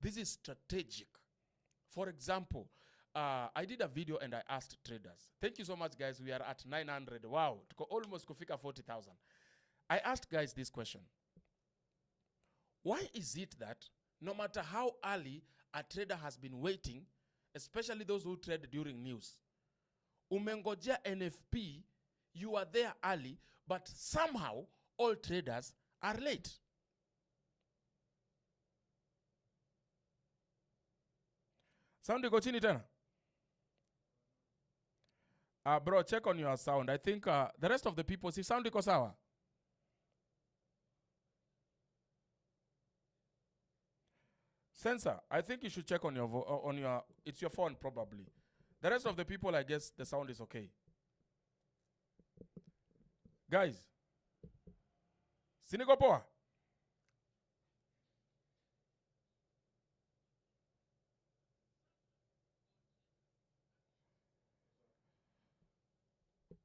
This is strategic. For example, I did a video and I asked traders. Thank you so much, guys. We are at 900. Wow. Tuko almost kufika 40,000. I asked guys this question. Why is it that no matter how early a trader has been waiting, especially those who trade during news, umengojea NFP, you are there early, but somehow all traders are late? Sound iko chini tena? Bro, check on your sound. I think the rest of the people, see sound iko sawa? Sensor, I think you should check on your it's your phone probably. The rest of the people, I guess the sound is okay. Guys, siniko poa?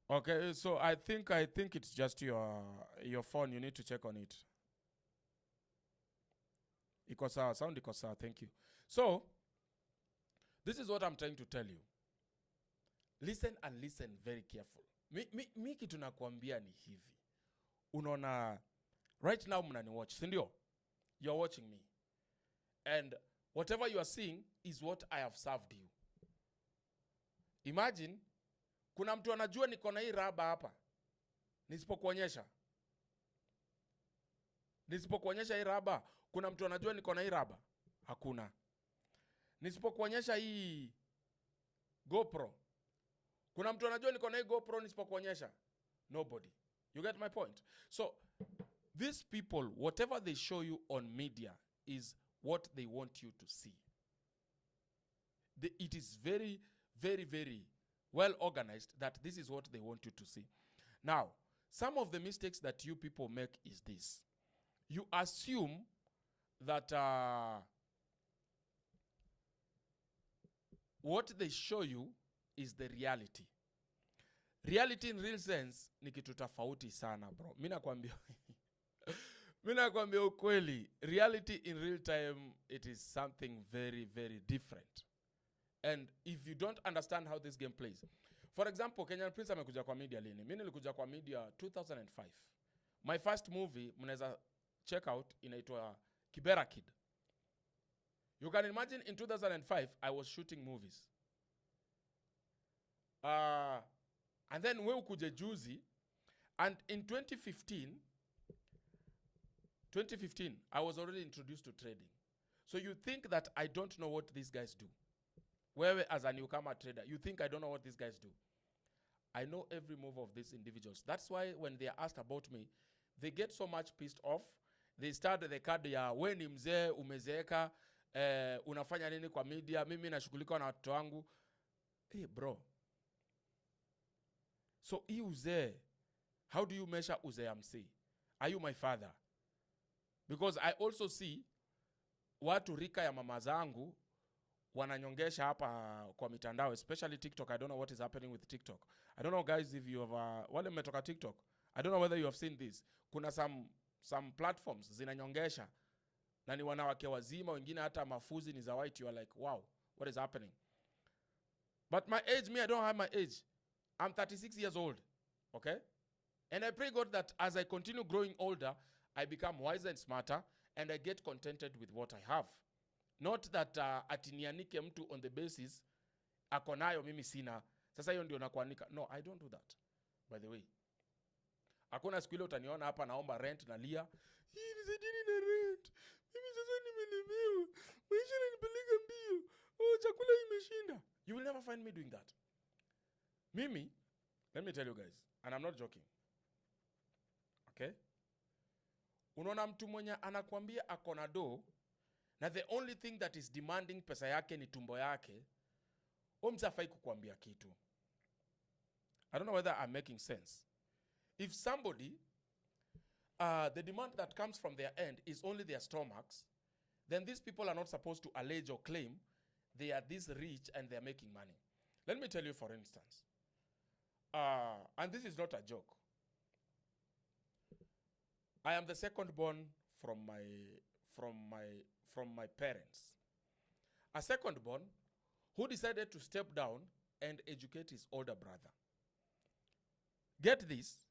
Okay, so I think it's just your phone. You need to check on it. Iko sawa, sound iko sawa, thank you. So, this is what I'm trying to tell you. Listen and listen very careful. Mi kitu nakwambia ni hivi. Unaona, right now mnani watch, si ndio? You're watching me. And whatever you are seeing is what I have served you. Imagine, kuna mtu anajua niko na hii raba hapa. Nisipokuonyesha hii raba, kuna mtu anajua niko na hii raba? Hakuna. Nisipokuonyesha hii GoPro, kuna mtu anajua niko na hii GoPro nisipokuonyesha? Nobody. You get my point? So, these people, whatever they show you on media is what they want you to see. It is very, very, very well organized that this is what they want you to see. Now, some of the mistakes that you people make is this. You assume that what they show you is the reality. Reality in real sense ni kitu tofauti sana, bro. Mimi nakwambia ukweli. Reality in real time, it is something very, very different. And if you don't understand how this game plays. For example, Kenyan Prince amekuja kwa media lini? Mimi nilikuja kwa media 2005. My first movie, mnaweza check out, inaitwa Kibera Kid. You can imagine in 2005, I was shooting movies. And then we ukuje juzi, and in 2015, I was already introduced to trading. So you think that I don't know what these guys do. Where as a newcomer trader, you think I don't know what these guys do. I know every move of these individuals. That's why when they are asked about me, they get so much pissed off. They start the card ya we ni mzee umezeeka, unafanya nini kwa media, mimi nashughulika na watoto wangu. Hey bro. So hii uzee, how do you measure uzee msi? Are you my father? Because I also see watu rika ya mama zangu wananyongesha hapa kwa mitandao, especially TikTok. I don't know what is happening with TikTok. I don't know guys if you have wale mmetoka TikTok. I don't know whether you have seen this. Kuna some platforms zinanyongesha na ni wanawake wazima, wengine hata mafuzi ni za white. You are like, wow, what is happening? But my age, me, I don't have my age. I'm 36 years old. Okay? And I pray God that as I continue growing older, I become wiser and smarter and I get contented with what I have. Not that atinianike mtu on the basis akonayo mimi sina. Sasa hiyo ndio nakuanika. No, I don't do that. By the way. Hakuna siku ile utaniona hapa naomba rent na lia. Hii nisaidini na rent. Mimi sasa nimelemewa. Maisha yananipeleka mbio. Oh, chakula imeshinda. You will never find me doing that. Mimi, let me tell you guys, and I'm not joking. Okay? Unaona mtu mwenye anakuambia akona do, na the only thing that is demanding pesa yake ni tumbo yake, msafai kukuambia kitu. I don't know whether I'm making sense. If somebody, the demand that comes from their end is only their stomachs, then these people are not supposed to allege or claim they are this rich and they are making money. Let me tell you, for instance, and this is not a joke. I am the second born from my parents. A second born who decided to step down and educate his older brother. Get this.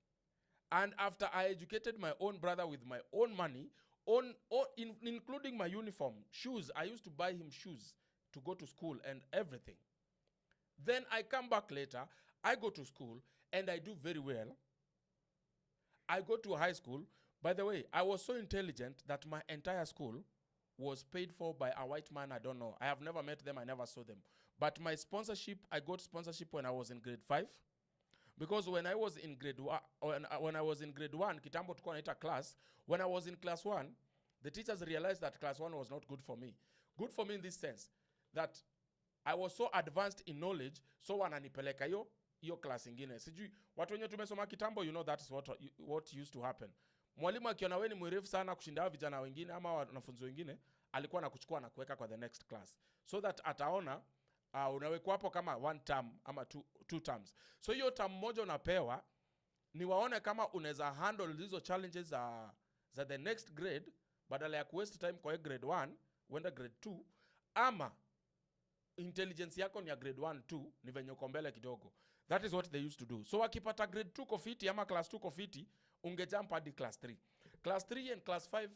And after I educated my own brother with my own money, including my uniform, shoes, I used to buy him shoes to go to school and everything. Then I come back later, I go to school, and I do very well. I go to high school. By the way, I was so intelligent that my entire school was paid for by a white man. I don't know. I have never met them. I never saw them. But my sponsorship, I got sponsorship when I was in grade 5. Because when I was in grade 1, kitambo tuko naita class, when I was in class 1, the teachers realized that class 1 was not good for me. Good for me in this sense, that I was so advanced in knowledge, so wananipeleka hiyo class ingine. Sijui, watu wenye tumesoma kitambo, you know that is what used to happen. Mwalimu akiona wewe ni mwerefu sana kushinda vijana wengine ama wanafunzi wengine, alikuwa anakuchukua na kuweka kwa the next class. So that ataona unawekwa hapo kama one term ama two terms. So hiyo term moja unapewa ni waone kama unaweza handle hizo challenges za the next grade badala ya waste time kwa grade 1 uenda grade 2, ama intelligence yako ni ya grade 1 2 ni venye uko mbele kidogo. That is what they used to do. So wakipata grade 2 kofiti ama class 2 kofiti, ungejump hadi class 3. Class 3 and class 5,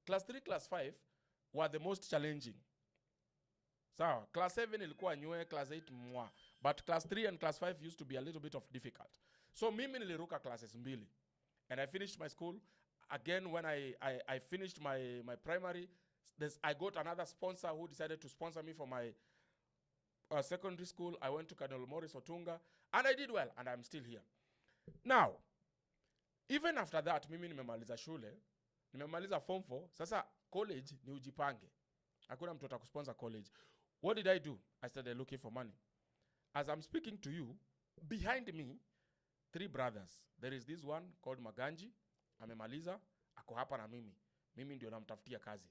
class 3 class 5 were the most challenging. Sawa, class 7 ilikuwa nywe, class 8 mwa. But class 3 and class 5 used to be a little bit of difficult. So mimi niliruka classes 2. And I finished my school. Again, when I finished my primary, I got another sponsor who decided to sponsor me for my secondary school. I went to Colonel Morris Otunga. And I did well. And I'm still here. Now, even after that, mimi nimemaliza shule. Nimemaliza form 4. Sasa college ni ujipange. Hakuna mtu atakusponsor college. What did I do? I started looking for money. As I'm speaking to you, behind me, 3 brothers. There is this one called Maganji. Amemaliza, ako hapa na mimi. Mimi ndio namtafutia kazi.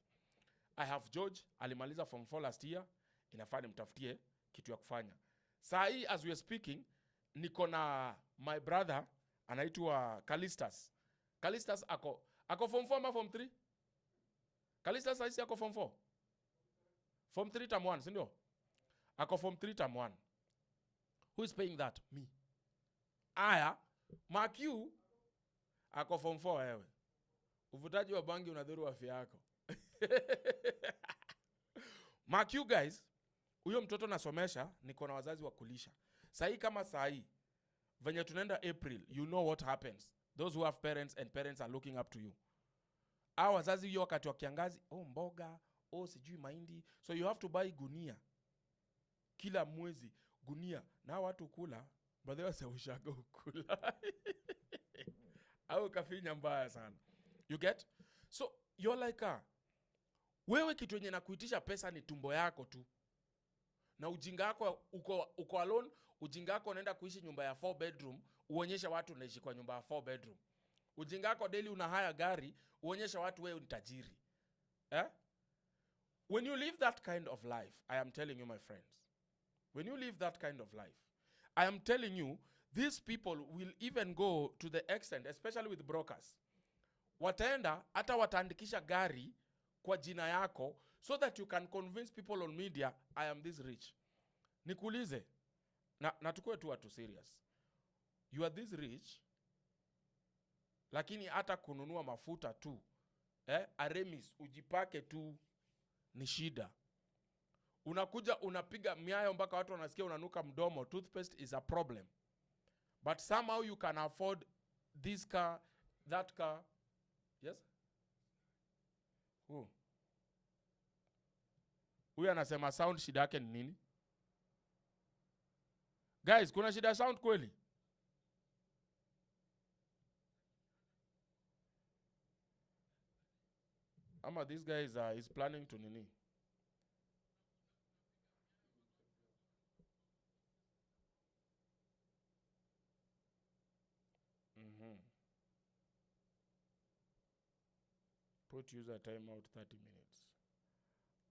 I have George, alimaliza form 4 last year. Inafaa nimtafutie kitu ya kufanya. Saa hii as we are speaking, niko na my brother anaitwa Kalistas. Kalistas ako form 4 ama form 3? Kalistas saisi ako form 4? Form 3 term 1, si ndio? Ako form 3 term 1. Who is paying that? Me. Aya, Mark you, ako form 4 wewe. Uvutaji wa bangi unadhuru afya yako. Mark you guys, huyo mtoto nasomesha, niko na wazazi wa kulisha. Sahi kama sahi, venye tunaenda April, you know what happens. Those who have parents and parents are looking up to you. Hao wazazi hiyo wakati wa kiangazi, mboga, sijui mahindi. So you have to buy gunia. Kila mwezi, gunia. Na watu kula, baadhi wase ushaga ukula. Au kafinya mbaya sana. You get? So you're like wewe kitu yenye nakuitisha pesa ni tumbo yako tu. Na ujinga wako uko alone, ujinga wako unaenda kuishi nyumba ya 4 bedroom, uonyesha watu unaishi kwa nyumba ya 4 bedroom. Ujinga wako daily una haya gari, uonyesha watu wewe ni tajiri. When you live that kind of life, I am telling you, my friends, when you live that kind of life, I am telling you, these people will even go to the extent, especially with brokers. Wataenda, hata wataandikisha gari kwa jina yako, so that you can convince people on media, I am this rich. Nikuulize, na tukue tu watu serious. You are this rich, lakini hata kununua mafuta tu, Aremis, ujipake tu, ni shida. Unakuja unapiga miayo mpaka watu wanasikia unanuka mdomo. Toothpaste is a problem. But somehow you can afford this car, that car. Yes? Who? Huyu anasema sound shida yake ni nini? Guys, kuna shida sound kweli? Ama this guy is planning to nini? Put user timeout 30 minutes.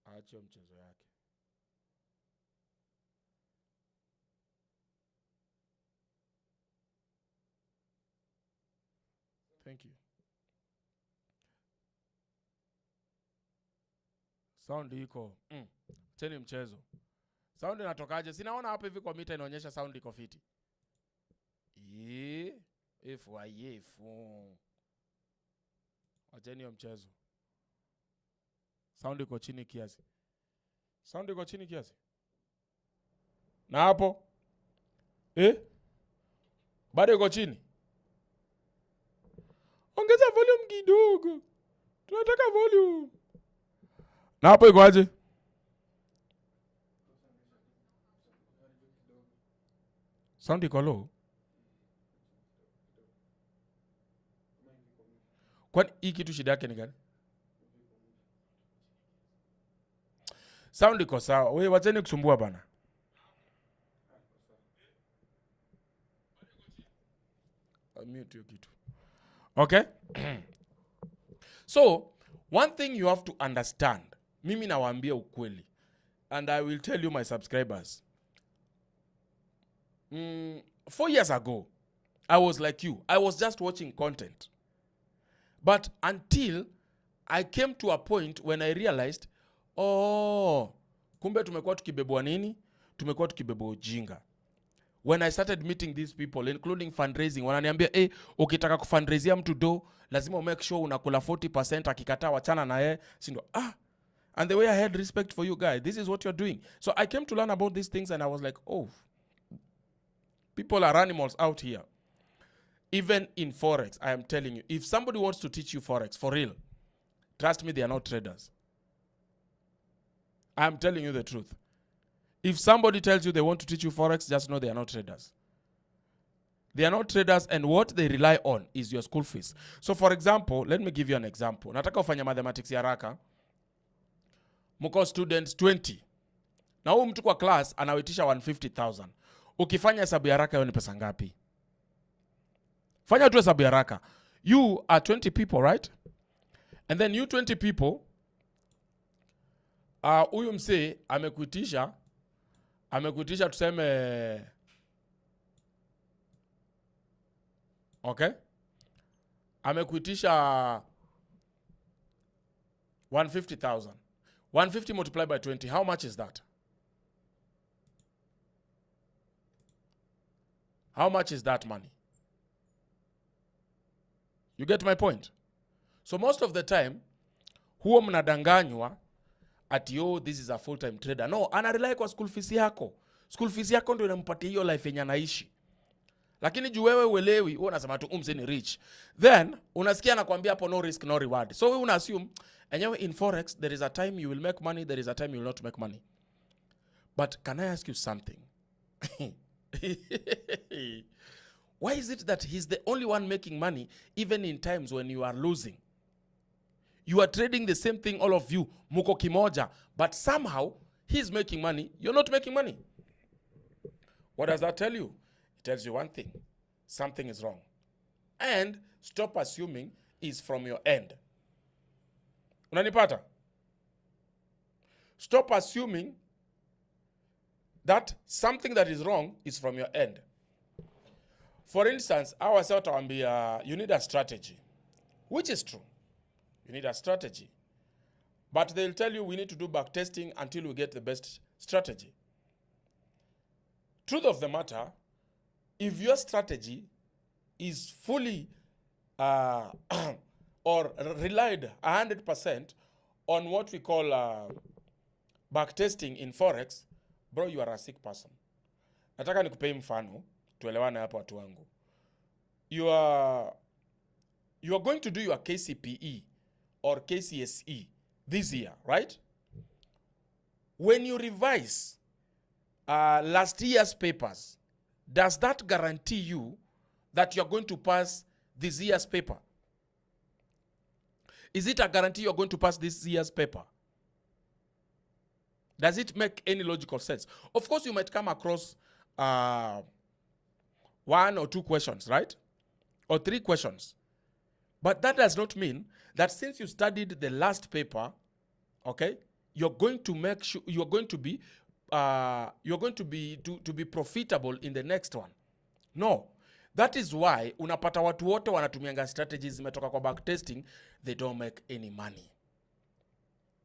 Aache mchezo yake. Thank you. Sound iko. Cheni mchezo. Sound inatokaje? Sinaona hapa hivi kwa mita inaonyesha sound iko fiti. Efu. Acheni mchezo. Sound iko chini kiasi. Sound iko chini kiasi. Na hapo? Bado iko chini. Ongeza volume kidogo. Tunataka volume. Na hapo iko aje? Sound iko low. Kwani hii kitu shida yake ni gani? Sound iko sawa. Wewe wacheni kusumbua bana. Mute hiyo kitu. Okay? So, one thing you have to understand. Mimi nawaambia ukweli. And I will tell you, my subscribers. 4 years ago, I was like you. I was just watching content. But until I came to a point when I realized, kumbe tumekuwa tukibebwa nini? Tumekuwa tukibebwa ujinga. When I started meeting these people, including fundraising, wananiambia, ukitaka kufundraisea mtu do, lazima make sure unakula 40%, akikataa wachana na yeye. Sindo, and the way I had respect for you guys, this is what you're doing. So I came to learn about these things and I was like, people are animals out here. Even in Forex, I am telling you, if somebody wants to teach you Forex, for real, trust me, they are not traders. I am telling you the truth. If somebody tells you they want to teach you Forex, just know they are not traders. They are not traders, and what they rely on is your school fees. So for example, let me give you an example. Nataka ufanya mathematics ya haraka. Mko students 20. Na huyu mtu kwa class anawitisha 150,000. Ukifanya hesabu ya haraka hiyo ni pesa ngapi? Fanya tu hesabu ya haraka. You are 20 people, right? And then you 20 people, huyu msee amekuitisha tuseme, okay? Amekuitisha 150,000. 150 multiplied by 20, how much is that? How much is that money? You get my point? So most of the time, huo mnadanganywa ati this is a full-time trader. No, anarely kwa school fees yako. School fees yako ndio inampatia hiyo life yenye anaishi. Lakini juu wewe uelewi, wewe unasema tu mse ni rich. Then unasikia anakuambia hapo no risk no reward. So wewe una assume enyewe in Forex there is a time you will make money, there is a time you will not make money. But can I ask you something? Why is it that he's the only one making money even in times when you are losing? You are trading the same thing, all of you, muko kimoja, but somehow he's making money, you're not making money. What does that tell you? It tells you one thing. Something is wrong. And stop assuming it's from your end. Unanipata? Stop assuming that something that is wrong is from your end. For instance, you need a strategy, which is true. You need a strategy. But they'll tell you we need to do back testing until we get the best strategy. Truth of the matter, if your strategy is fully or relied 100% on what we call back testing in Forex, bro, you are a sick person. Nataka nikupee mfano, tuelewane hapa watu wangu. You are going to do your KCPE or KCSE this year, right? When you revise last year's papers, does that guarantee you that you're going to pass this year's paper? Is it a guarantee you're going to pass this year's paper? Does it make any logical sense? Of course, you might come across 1 or 2 questions, right? Or 3 questions. But that does not mean that since you studied the last paper, okay, you're going to make sure you're going to be profitable in the next one. No. That is why unapata watu wote wanatumianga strategies zimetoka kwa backtesting, they don't make any money.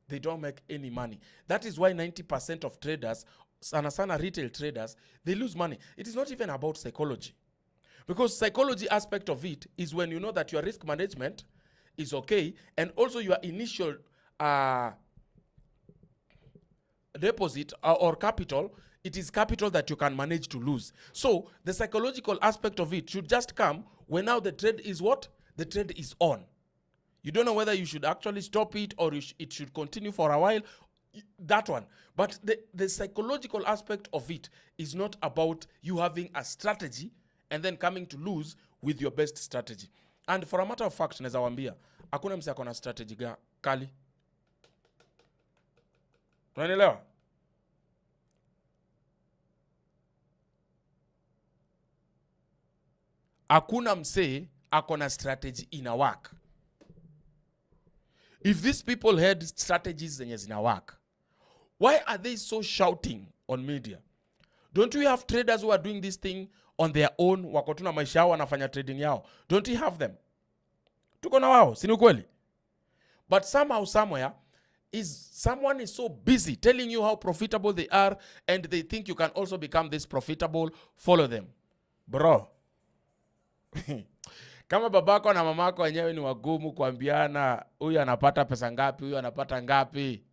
They don't make any money. That is why 90% of traders, sana retail traders, they lose money. It is not even about psychology. Because psychology aspect of it is when you know that your risk management is okay, and also your initial deposit or capital, it is capital that you can manage to lose. So the psychological aspect of it should just come when now the trade is what? The trade is on. You don't know whether you should actually stop it or it should continue for a while. That one. But the psychological aspect of it is not about you having a strategy and then coming to lose with your best strategy. And for a matter of fact, naweza waambia, hakuna mse akona strategy kali. Unanielewa? Hakuna mse akona strategy ina work. If these people had strategies zenye zina work, why are they so shouting on media? Don't we have traders who are doing this thing on their own? Wako tu na maisha yao wanafanya trading yao. Don't we have them? Tuko na wao, si ni kweli? But somehow, somewhere, someone is so busy telling you how profitable they are, and they think you can also become this profitable. Follow them. Bro. Kama babako na mamako wenyewe ni wagumu kuambiana huyu anapata pesa ngapi, huyu anapata ngapi.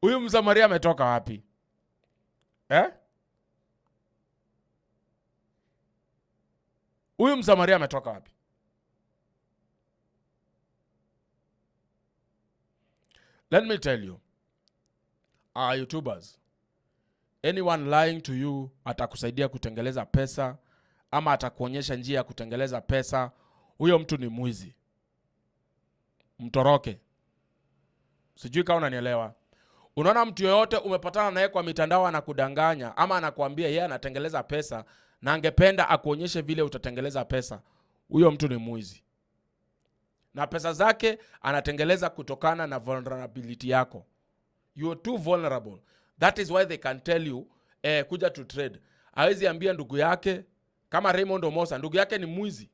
Huyu Msamaria ametoka wapi? Huyu Msamaria ametoka wapi? Let me tell you, our YouTubers, anyone lying to you atakusaidia kutengeleza pesa ama atakuonyesha njia ya kutengeleza pesa, huyo mtu ni mwizi. Mtoroke. Sijui kama unanielewa. Unaona mtu yoyote umepatana naye kwa mitandao anakudanganya ama anakuambia yeye anatengeleza pesa na angependa akuonyeshe vile utatengeleza pesa, huyo mtu ni mwizi. Na pesa zake anatengeleza kutokana na vulnerability yako. You are too vulnerable. That is why they can tell you kuja to trade. Hawezi ambia ndugu yake kama Raymond Omosa, ndugu yake ni mwizi.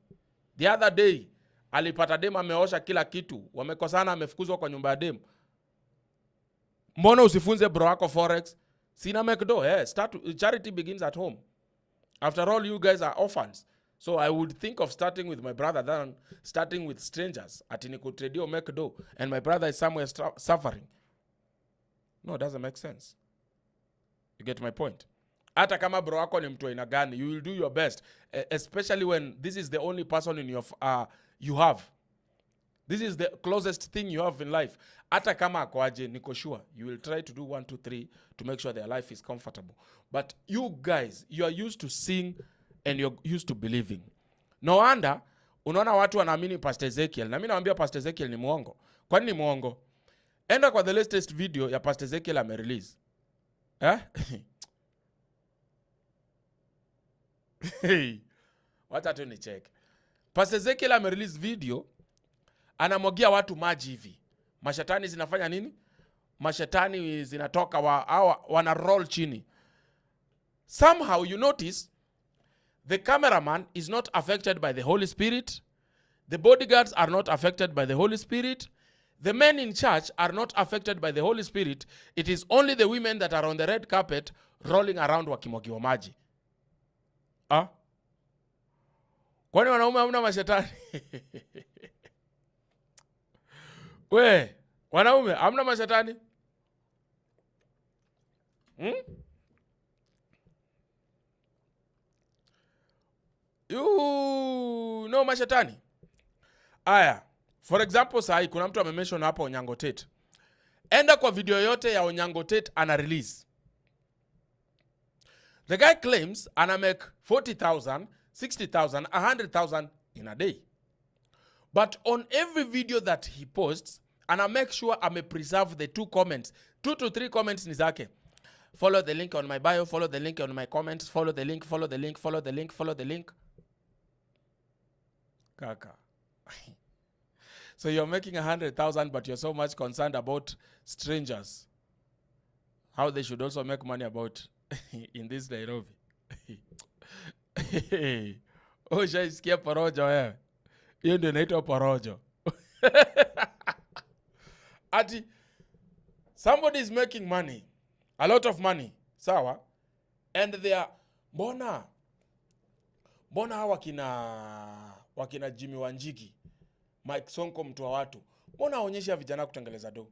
The other day alipata dem ameosha kila kitu, wamekosana, amefukuzwa kwa nyumba ya dem. Mbona usifunze bro wako forex? Sina McDo. Charity begins at home. After all, you guys are orphans. So I would think of starting with my brother than starting with strangers. Ati niko trade or McDo and my brother is somewhere suffering. No, it doesn't make sense. You get my point? Hata kama bro wako ni mtu aina gani, you will do your best, especially when this is the only person in your you have. This is the closest thing you have in life. Hata kama akwaje, niko sure you will try to do 1, 2, 3 to make sure their life is comfortable. But you guys, you are used to seeing and you're used to believing. No wonder unaona watu wanaamini Pastor Ezekiel. Na mimi naambia Pastor Ezekiel ni muongo. Kwani ni muongo? Enda kwa the latest video ya Pastor Ezekiel ame-release. Wacha tu ni check. Pastor Ezekiel ame-release video, anamwagia watu maji hivi. Mashatani zinafanya nini? mashetani zinatoka wana roll chini. Somehow you notice the cameraman is not affected by the Holy Spirit. The bodyguards are not affected by the Holy Spirit. The men in church are not affected by the Holy Spirit. It is only the women that are on the red carpet rolling around wakimwagiwa maji. Kwani wanaume hamna mashetani? We, wanaume hamna mashetani? You know mashetani? Aya, for example, sahi kuna mtu amemention hapa Onyango Tate. Enda kwa video yote ya Onyango Tate ana release. The guy claims ana make 40,000, 60,000, 100,000 in a day. But on every video that he posts, ana make sure ame preserve the 2 comments. 2 to 3 comments ni zake. Follow the link on my bio, follow the link on my comments, follow the link, follow the link, follow the link, follow the link. Kaka. So you're making 100,000, but you're so much concerned about strangers. How they should also make money about in this Nairobi. Shaisikia porojo wewe. Hiyo ndio inaitwa porojo. Ati somebody is making money, a lot of money, sawa? And they are mbona hawa wakina Jimmy Wanjigi, Mike Sonko, mtu wa watu, mbona aonyesha vijana kutengeleza do?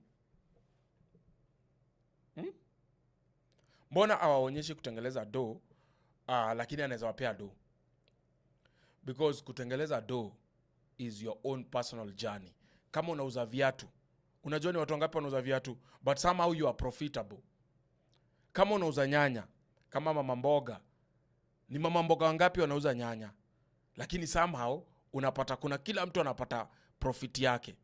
Mbona hawaonyeshi kutengeleza do, lakini anaweza wapea do? Because kutengeleza do is your own personal journey. Kama unauza viatu, unajua ni watu wangapi wanauza viatu, but somehow you are profitable. Kama unauza nyanya, kama mama mboga, ni mama mboga wangapi wanauza nyanya, lakini somehow unapata, kuna kila mtu anapata profit yake.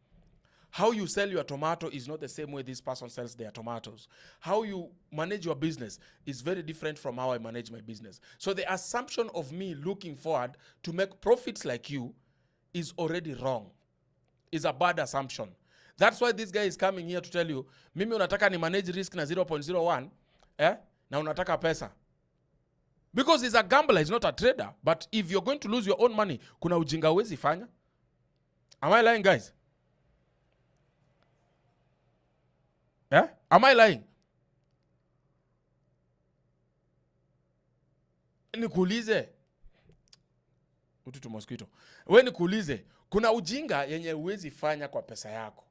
How you sell your tomato is not the same way this person sells their tomatoes. How you manage your business is very different from how I manage my business. So the assumption of me looking forward to make profits like you is already wrong. Is a bad assumption. That's why this guy is coming here to tell you, mimi unataka ni manage risk na 0.01, na unataka pesa. Because he's a gambler, he's not a trader. But if you're going to lose your own money, kuna ujinga huwezi fanya. Am I lying, guys? Am I lying? Nikuulize. Ututu mosquito. We nikuulize, kuna ujinga yenye huwezi fanya kwa pesa yako.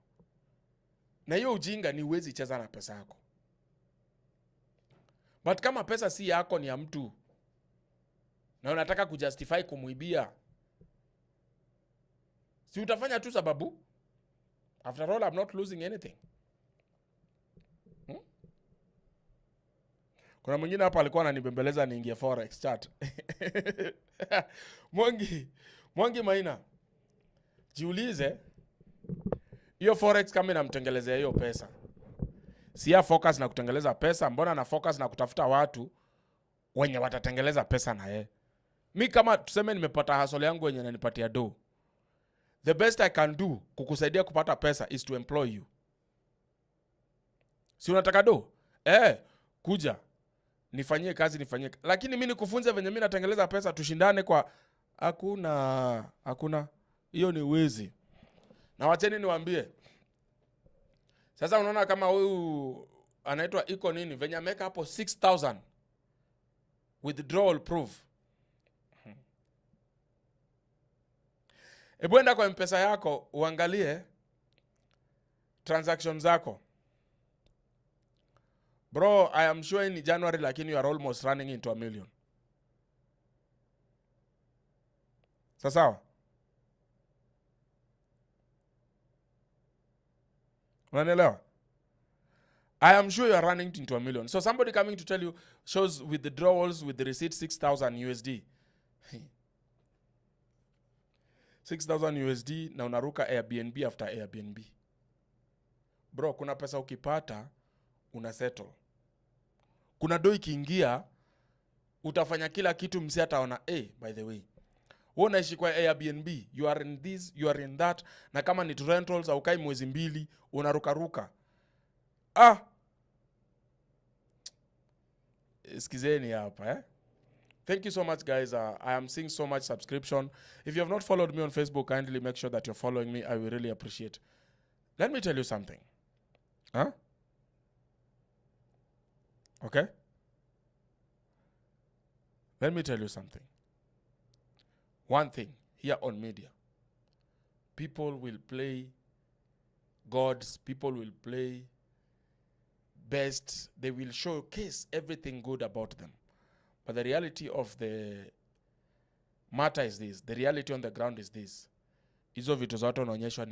Na hiyo ujinga ni huwezi cheza na pesa yako. But kama pesa si yako, ni ya mtu, na unataka kujustify kumuibia, si utafanya tu sababu? After all, I'm not losing anything. Kuna mwingine hapa alikuwa ananibembeleza niingie forex chat. Mwangi Maina, jiulize, hiyo forex kama inamtengelezea hiyo pesa, si ya focus na kutengeleza pesa, mbona na focus na kutafuta watu wenye watatengeleza pesa na yeye? Mi kama tuseme nimepata hustle yangu wenye nanipatia do, the best I can do kukusaidia kupata pesa is to employ you. Si unataka do? Kuja nifanyie kazi, lakini mimi nikufunze venye mimi natengeleza pesa, tushindane kwa hakuna. Hiyo ni uwezi. Na wacheni niwaambie, sasa unaona kama huyu anaitwa iko nini, venye ameka hapo 6,000 withdrawal proof. Enda kwa M-Pesa yako uangalie transactions zako. Bro, I am sure in January lakini you are almost running into 1 million. Sawa? Unanielewa? I am sure you are running into 1 million. So somebody coming to tell you shows with the withdrawals with the receipt 6,000 USD. 6,000 USD na unaruka Airbnb after Airbnb. Bro, kuna pesa ukipata una settle. Kuna doi kiingia utafanya kila kitu, msi ataona by the way, wewe unaishi kwa Airbnb, you are in this, you are in that, na kama ni rentals au kai mwezi 2 unaruka ruka. Skizeni hapa, eh? Thank you so much, guys. I am seeing so much subscription. If you have not followed me on Facebook, kindly make sure that you're following me. I will really appreciate. Let me tell you something. Huh? Okay? Let me tell you something. One thing here on media. People will play gods. People will play best. They will showcase everything good about them. But the reality of the matter is this. The reality on the ground is this. Hizo vitu zote unaonyeshwa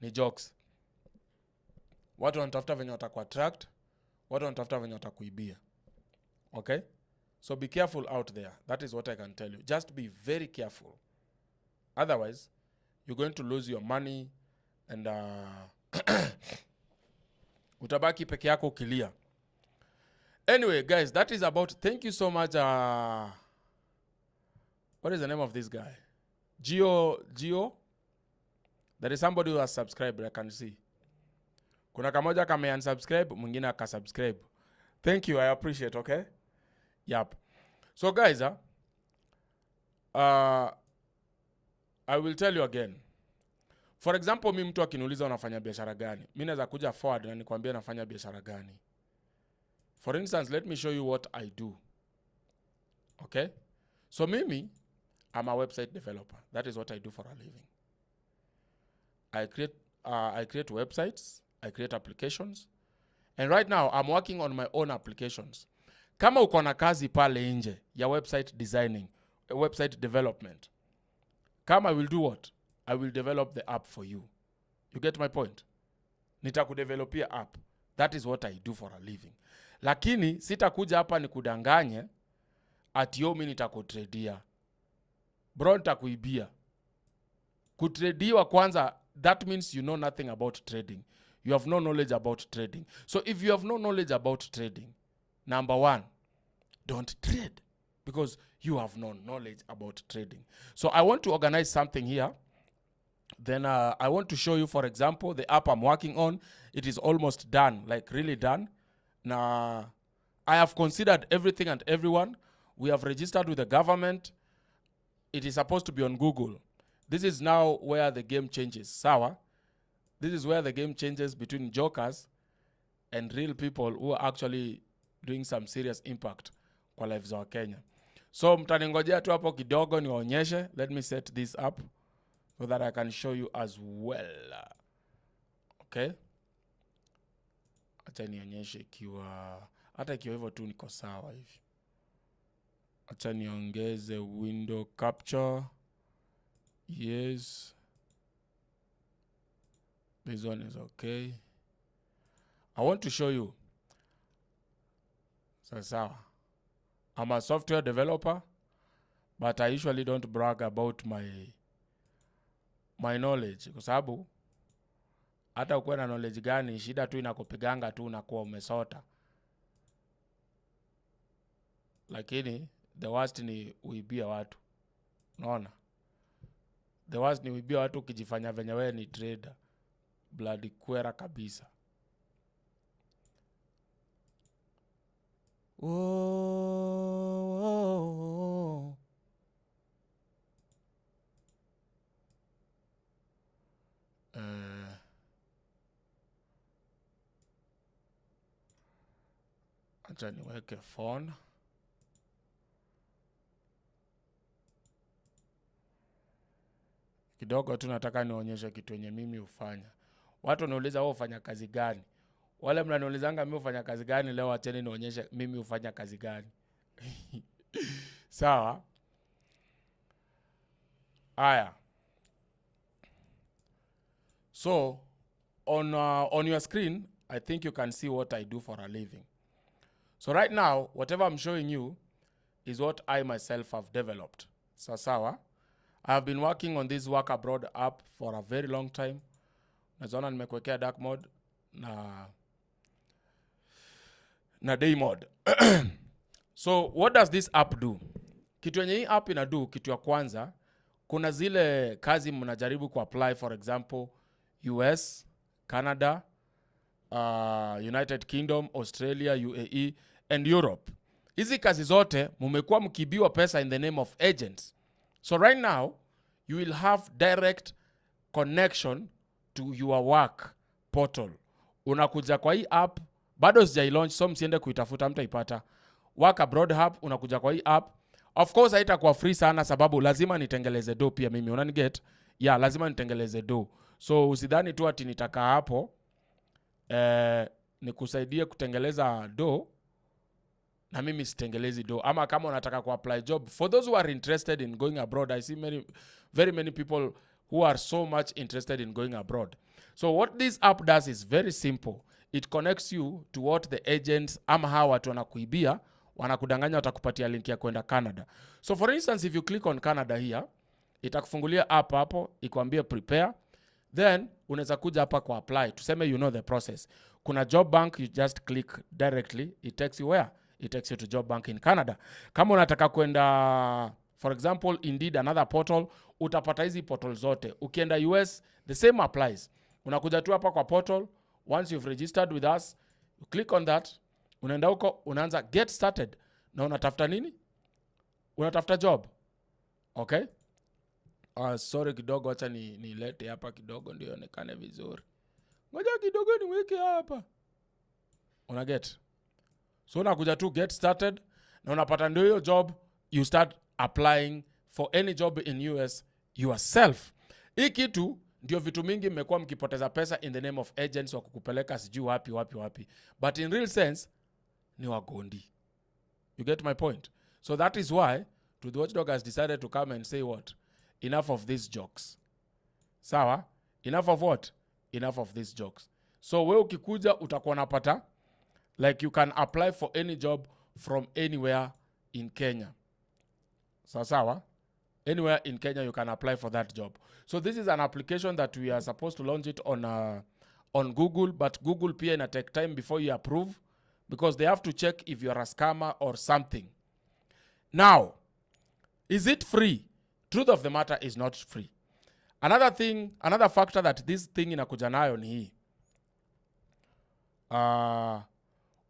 ni jokes. Watu wanatafuta venye watakuattract. Watu wanatafuta venye watakuibia. Okay? So be careful out there. That is what I can tell you. Just be very careful. Otherwise, you're going to lose your money and utabaki peke yako ukilia. Anyway, guys, that is about. Thank you so much. What is the name of this guy? Gio. There is somebody who has subscribed. I can see. Kuna kamoja kame unsubscribe, mwingine akasubscribe. Thank you. I appreciate. Okay. Yep. So, guys, I will tell you again. For example, mimi mtu akiniuliza unafanya biashara gani? Mimi naweza kuja forward na nikwambie nafanya biashara gani. For instance, let me show you what I do. Okay? So mimi, I'm a website developer. That is what I do for a living. I create websites. I create applications. And right now, I'm working on my own applications. Kama uko na kazi pale nje ya website designing, website development, kama I will do what? I will develop the app for you. You get my point? Nitakudevelopia app. That is what I do for a living. Lakini sitakuja hapa nikudanganye ati yo mimi nitakutradia. Bro, nitakuibia. Kutradiwa kwanza, that means you know nothing about trading. You have no knowledge about trading. So if you have no knowledge about trading, number one, don't trade because you have no knowledge about trading. So I want to organize something here. Then I want to show you, for example, the app I'm working on. It is almost done, like really done. Now, I have considered everything and everyone. We have registered with the government. It is supposed to be on Google. This is now where the game changes. Sawa? This is where the game changes between jokers and real people who are actually doing some serious impact kwa lives za Kenya. So mtaningojea tu hapo kidogo niwaonyeshe. Let me set this up so that I can show you as well. Okay? Acha nionyeshe ikiwa hata ikiwa hivyo tu niko sawa hivi. Acha niongeze window capture. Yes. This one is okay. I want to show you. So, I'm a software developer, but I usually don't brag about my knowledge. Kwa sababu hata ukiwa na knowledge gani, shida tu inakupiganga tu unakuwa umesota. Lakini the worst ni uibia watu. Unaona? The worst ni uibia watu ukijifanya venye wewe ni trader. Bloody kwera kabisa. Oh. Acha niweke phone. Kidogo tu nataka nionyeshe kitu yenye mimi hufanya. Watu wanauliza wao ufanya kazi gani? Wale mnaniulizanga mimi ufanya kazi gani, leo acheni nionyeshe mimi ufanya kazi gani. Sawa? Aya. So, on your screen, I think you can see what I do for a living. So right now, whatever I'm showing you is what I myself have developed. So, sawa? I have been working on this work abroad app for a very long time. Naona nimekuwekea dark mode na day mode. So what does this app do? Kitu yenye hii app inadu, kitu ya kwanza, kuna zile kazi mnajaribu ku apply, for example, US, Canada, United Kingdom, Australia, UAE and Europe. Hizi kazi zote mumekuwa mkibiwa pesa in the name of agents. So right now you will have direct connection to your work portal. Unakuja kwa hii app, bado sijai launch, so msiende kuitafuta, mtaipata. Work Abroad Hub, unakuja kwa hii app. Of course haitakuwa free sana sababu lazima nitengeleze do pia mimi, unaniget? Yeah, lazima nitengeleze do. So usidhani tu ati nitakaa hapo nikusaidie kutengeleza do na mimi sitengelezi do. Ama kama unataka ku apply job, for those who are interested in going abroad, I see very many people who are so much interested in going abroad. So what this app does is very simple. It connects you to what the agents ama hawa watu wanakuibia, wanakudanganya watakupatia link ya kwenda Canada. So for instance, if you click on Canada here, itakufungulia app hapo, ikwambie prepare. Then unaweza kuja hapa kwa apply. Tuseme you know the process. Kuna job bank, you just click directly. It takes you where? It takes you to job bank in Canada. Kama unataka kwenda, for example, Indeed, another portal, utapata hizi portal zote. Ukienda US, the same applies. Unakuja tu hapa kwa portal. Once you've registered with us, you click on that. Unaenda huko, unaanza get started. Na unatafuta nini? Unatafuta job. Okay? Sorry kidogo, acha nilete hapa kidogo ndio ionekane vizuri. Ngoja kidogo niweke hapa. Una get. So unakuja tu get started na unapata ndio hiyo job, you start applying for any job in US yourself. Hii kitu ndio vitu mingi mmekuwa mkipoteza pesa in the name of agents wa kukupeleka sijui wapi. But in real sense ni wagondi. You get my point? So that is why To the Watchdog has decided to come and say what? Enough of these jokes. Sawa? Enough of what? Enough of these jokes. So we ukikuja utakuwa unapata like you can apply for any job from anywhere in Kenya. Sawa? Anywhere in Kenya you can apply for that job. So this is an application that we are supposed to launch it on Google, but Google pia ina take time before you approve because they have to check if you are a scammer or something. Now, is it free? Truth of the matter is not free. Another factor that this thing inakuja nayo ni hii.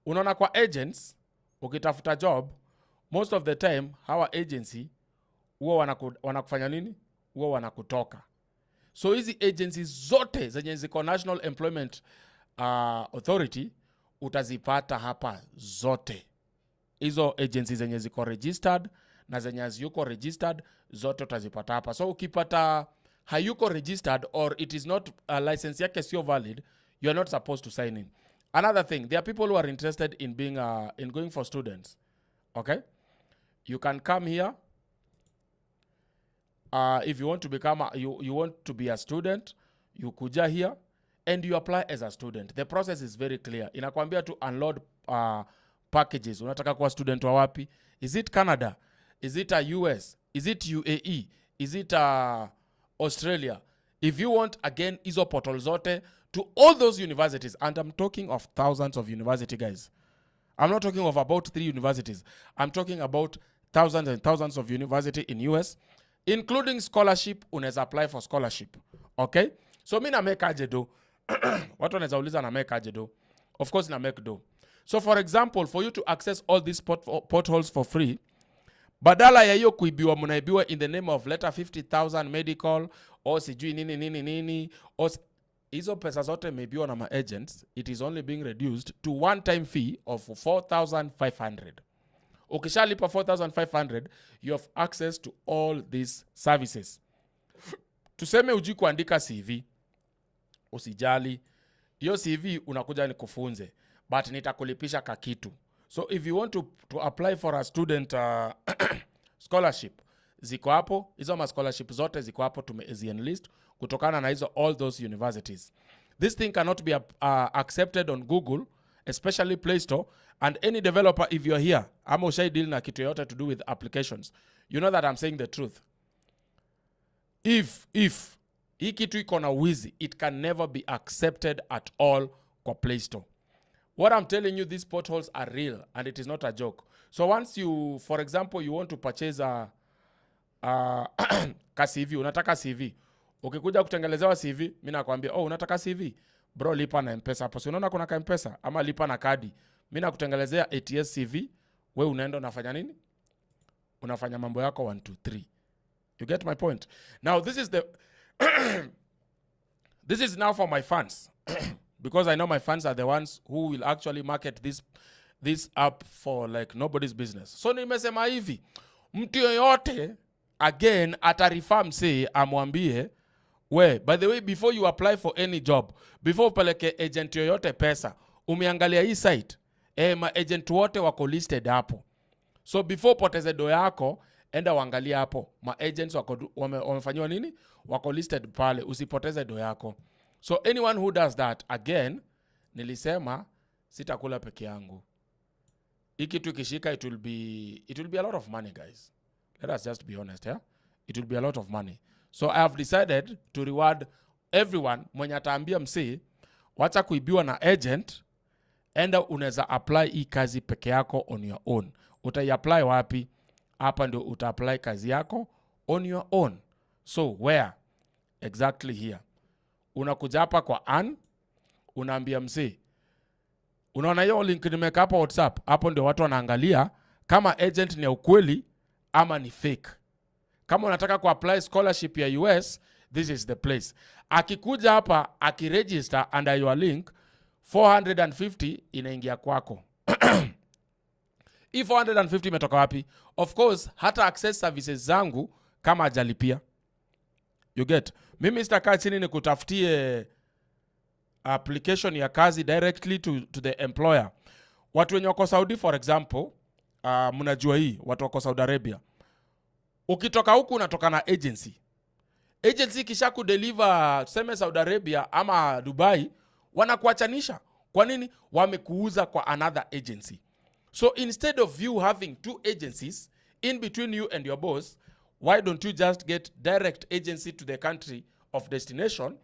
Unaona kwa agents, ukitafuta job, most of the time, our agency, huwa wanakufanya nini? Huwa wanakutoka. So hizi agencies zote zenye ziko National Employment Authority, utazipata hapa zote. Hizo agencies zenye ziko registered na zenye haziko registered, zote utazipata hapa. So ukipata hayuko registered or it is not license yake sio valid, you are not supposed to sign in. Another thing, there are people who are interested in being in going for students. Okay? You can come here. If you want to become you want to be a student, you kuja here and you apply as a student. The process is very clear. Inakwambia to unload packages. Unataka kuwa student wa wapi? Is it Canada? Is it a US? Is it UAE? Is it Australia? If you want, again, hizo portal zote to all those universities, and I'm talking of thousands of university guys. I'm not talking of about 3 universities. I'm talking about thousands and thousands of university in US, including scholarship. Unaweza apply for scholarship. Okay? So mi na make aje do. Watu wanaweza uliza na make aje do. Of course na make do. So for example, for you to access all these portals for free, badala ya hiyo kuibiwa mnaibiwa in the name of letter 50,000 medical or sijui nini or hizo pesa zote meibiwa na ma agents, it is only being reduced to one time fee of 4,500. Ukishalipa 4,500, you have access to all these services. Tuseme uji kuandika CV, usijali. Hiyo CV unakuja nikufunze, but nitakulipisha kakitu. So if you want to apply for a student scholarship, ziko hapo, hizo ma scholarship zote ziko hapo, tumezienlist kutokana na hizo all those universities. This thing cannot be accepted on Google, especially Play Store, and any developer, if you're here, ama ushai deal na kitu yote to do with applications, you know that I'm saying the truth. If hii kitu iko na wizi, it can never be accepted at all kwa Play Store. What I'm telling you, these potholes are real and it is not a joke. So once you, for example, you want to purchase ka CV, unataka CV. Ukikuja kutengenezewa CV, mimi nakwambia, unataka CV? bro, lipa na M-Pesa hapo. Si unaona kuna ka M-Pesa ama lipa na kadi. Mimi nakutengelezea ATS CV, wewe unaenda unafanya nini? Unafanya mambo yako 1 2 3. You get my point? Now this is the this is now for my fans. Because I know my fans are the ones who will actually market this app for like nobody's business. So nimesema hivi, mtu yoyote again atarifa msee amwambie, we, by the way, before you apply for any job, before upeleke agent yoyote pesa, umeangalia hii site, ma agent wote wako listed hapo. So before poteze do yako, enda uangalia hapo, ma agents wamefanywa nini? Wako listed pale, usipoteze do yako. So anyone who does that, again, nilisema sitakula peke yangu. Hiki tu kishika, it will be a lot of money, guys. Let us just be honest, yeah? It will be a lot of money. So I have decided to reward everyone mwenye ataambia msee, wacha kuibiwa na agent, enda unaweza apply hii kazi peke yako on your own. Utai-apply wapi? Hapa ndio uta-apply kazi yako on your own. So where? Exactly here. Unakuja hapa kwa Ann, unaambia msee, unaona hiyo link nimeka hapa WhatsApp, hapo ndio watu wanaangalia kama agent ni ukweli ama ni fake. Kama unataka ku-apply scholarship ya US, this is the place. Akikuja hapa, akiregister under your link, 450 inaingia kwako. Hii 450 imetoka wapi? Of course, hata access services zangu kama ajalipia. You get? Mimi sitakaa chini ni kutafutie application ya kazi directly to the employer. Watu wenye wako Saudi, for example, mnajua hii, watu wako Saudi Arabia. Ukitoka huku unatoka na agency. Agency kisha kudeliver, tuseme Saudi Arabia ama Dubai, wanakuachanisha. Kwa nini? Wamekuuza kwa another agency. So instead of you having 2 agencies in between you and your boss, why don't you just get direct agency to the country of destination,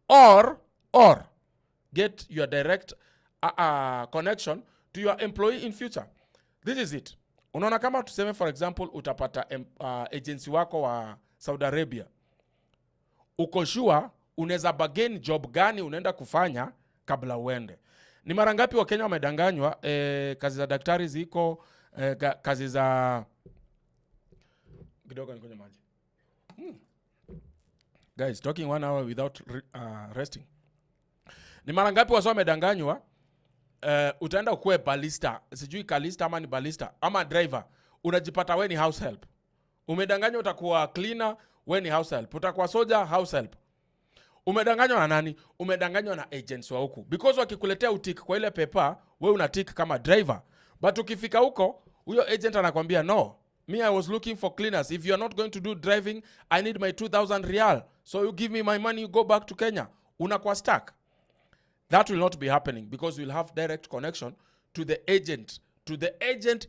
or get your direct connection to your employee in future? This is it. Unaona kama tuseme for example utapata agency wako wa Saudi Arabia. Uko sure unaweza bargain job gani unaenda kufanya kabla uende. Ni mara ngapi wa Kenya wamedanganywa, kazi za daktari ziko, kazi za kidogo nikunywe maji. Guys, talking 1 hour without resting. Ni mara ngapi wao wamedanganywa, utaenda ukue balista, sijui kalista ama ni balista ama driver, unajipata we ni house help. Umedanganywa utakuwa cleaner, we ni house help. Utakuwa soldier, house help. Umedanganywa na nani? Umedanganywa na agents wa huku. Because wakikuletea utik kwa ile paper, we unatik kama driver. But ukifika huko, huyo agent anakwambia, no, me I was looking for cleaners. If you are not going to do driving, I need my 2,000 rial. So you give me my money, you go back to Kenya. Unakuwa stuck. That will not be happening because we'll have direct connection to the agent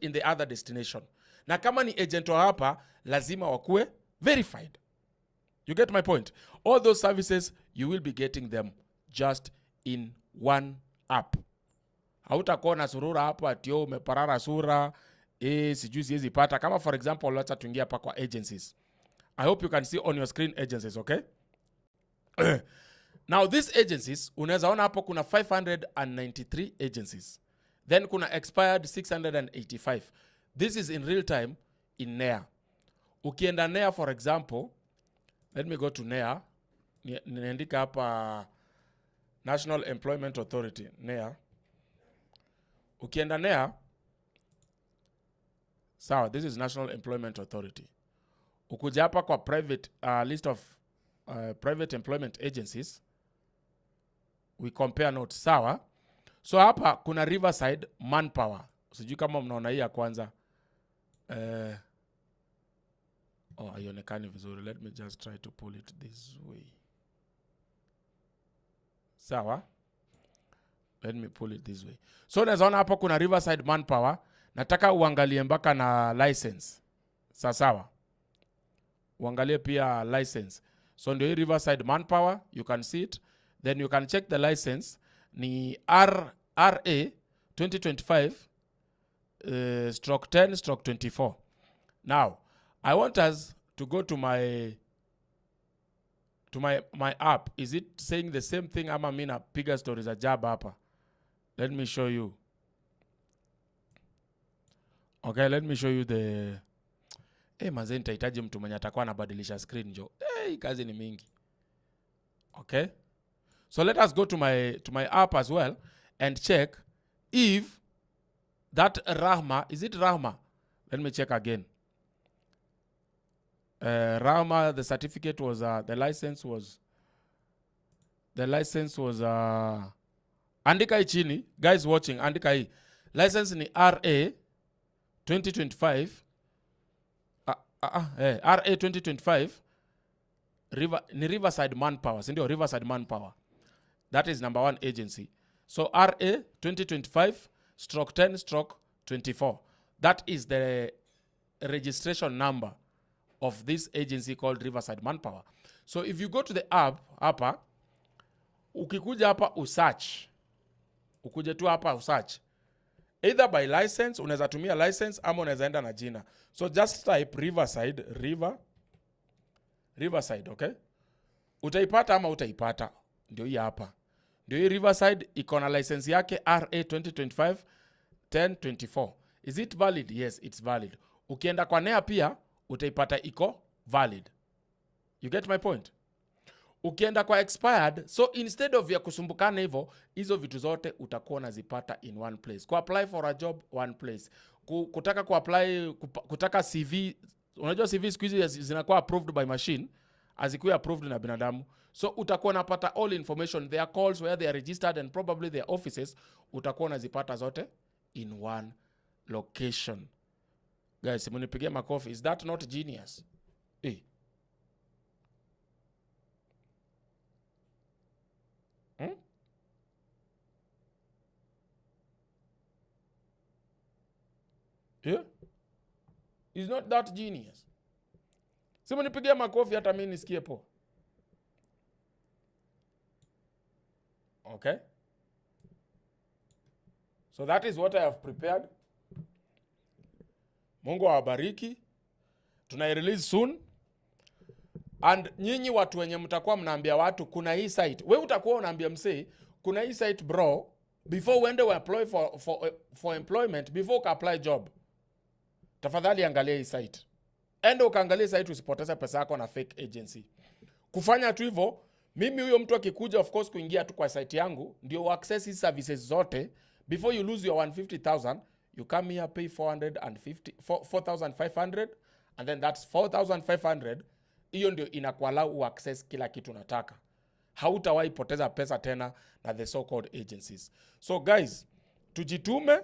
in the other destination. Na kama ni agent wa hapa, lazima wakue verified. You get my point? All those services, you will be getting them just in one app. Hautakuwa na surura hapa atio umeparara sura, sijui siwezi pata. Kama for example, let's tuingia hapa kwa agencies. I hope you can see on your screen agencies, okay? Now these agencies, unaweza ona hapo kuna 593 agencies. Then kuna expired 685. This is in real time in NEA. Ukienda NEA for example, let me go to NEA. Niandika hapa National Employment Authority, NEA. Ukienda NEA, sawa, this is National Employment Authority. Ukuja hapa kwa private list of private employment agencies, we compare notes, sawa. So hapa kuna Riverside Manpower. Sijui kama mnaona hii ya kwanza. Haionekani vizuri. Let me just try to pull it this way. Sawa. Let me pull it this way. So naona hapo kuna Riverside Manpower. Nataka uangalie mpaka na license. Sawa. Uangalie pia license. So ndio hii Riverside Manpower, you can see it. Then you can check the license. Ni RA 2025 stroke 10 stroke 24. Now, I want us to go to my to my app, is it saying the same thing ama mimi napiga stories za jab hapa? Let me show you. Okay, let me show you the mazee nitahitaji mtu mwenye atakuwa anabadilisha screen jo. Kazi ni mingi. Okay? So let us go to my app as well and check if that Rahma, is it Rahma? Let me check again. Rahma, the certificate was the license was andika hii chini, guys watching, andika hii. License ni RA 2025 RA 2025 ni Riverside Manpower, si ndio? Riverside Manpower. That is number 1 agency. So RA 2025/10/24. That is the registration number of this agency called Riverside Manpower. So if you go to the app hapa, ukikuja hapa usearch, ukuje tu hapa usearch, either by license, unaweza tumia license ama unaweza enda na jina. So just type Riverside, Riverside, okay? Utaipata ama utaipata. Ndio hii hapa. Ndio hii Riverside iko na license yake RA 2025/10/24. Is it valid? Yes, it's valid. Ukienda kwa NEA pia utaipata iko valid. You get my point? Ukienda kwa expired, so instead of ya kusumbukana hivyo, hizo vitu zote utakuwa unazipata in one place. Ku apply for a job, one place. Kutaka ku-apply, kutaka CV, unajua CV siku hizi zinakuwa approved by machine, hazikuwa approved na binadamu. So utakuwa unapata all information, their calls, where they are registered and probably their offices, utakuwa unazipata zote in one location. Guys, munipigie makofi. Is that not genius? Yeah? Is not that genius? Munipigie makofi hata mimi nisikie po. Okay? So that is what I have prepared. Mungu awabariki. Tunai-release soon. And nyinyi watu wenye mtakuwa mnaambia watu kuna hii site. Wewe utakuwa unaambia msee kuna hii site bro, before uende apply for employment, before uka apply job. Tafadhali angalia hii site. Enda ukaangalia site, usipoteze pesa yako na fake agency. Kufanya tu hivyo, mimi huyo mtu akikuja of course kuingia tu kwa site yangu, ndio access his services zote. Before you lose your 150,000, you come here pay 4,500 and then that's 4,500. Hiyo ndio inakuallow access kila kitu nataka. Hautawahi poteza pesa tena na the so called agencies. So guys, tujitume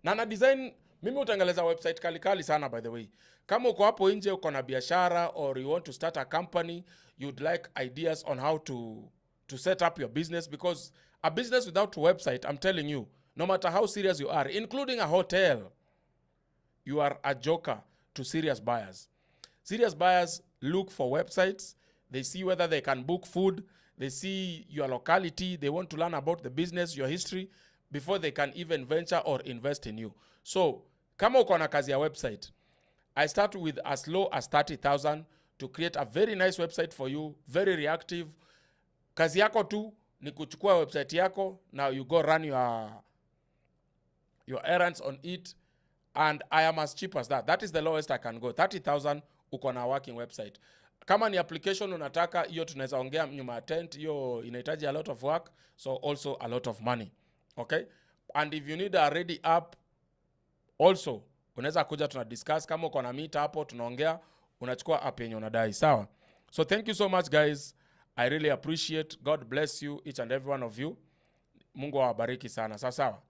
na design. Mimi utangeleza website kali sana by the way. Kama uko hapo nje uko na biashara or you want to start a company, you'd like ideas on how to set up your business, because a business without a website, I'm telling you, no matter how serious you are, including a hotel, you are a joker to serious buyers. Serious buyers look for websites. They see whether they can book food. They see your locality. They want to learn about the business, your history, before they can even venture or invest in you. So, kama uko na kazi ya website, I start with as low as 30,000 to create a very nice website for you, very reactive. Kazi yako tu ni kuchukua website yako, now you go run your errands on it, and I am as cheap as that. That is the lowest I can go. 30,000 uko na working website. Kama ni application unataka, hiyo tunaweza ongea nyuma ya tent, hiyo inahitaji a lot of work, so also a lot of money. Okay? And if you need a ready app, also unaweza kuja tuna discuss. Kama uko na meet hapo tunaongea, unachukua app yenye unadai. Sawa? So thank you so much guys. I really appreciate. God bless you, each and every one of you. Mungu awabariki sana. Sawa?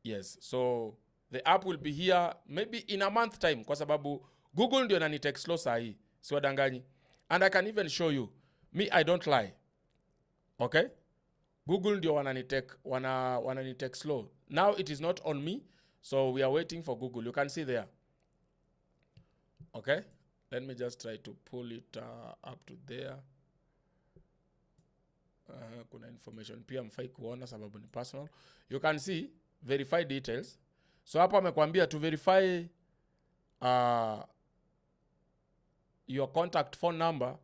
Yes. So the app will be here maybe in a month time, kwa sababu Google ndio inanitake slow saa hii. Siwadanganyi. And I can even show you. Me, I don't lie. Okay? Google ndio wananitake slow. Now it is not on me. So we are waiting for Google. You can see there. Okay? Let me just try to pull it up to there. Kuna information pia mfai kuona sababu ni personal. You can see verify details. So hapa amekwambia to verify your contact phone number,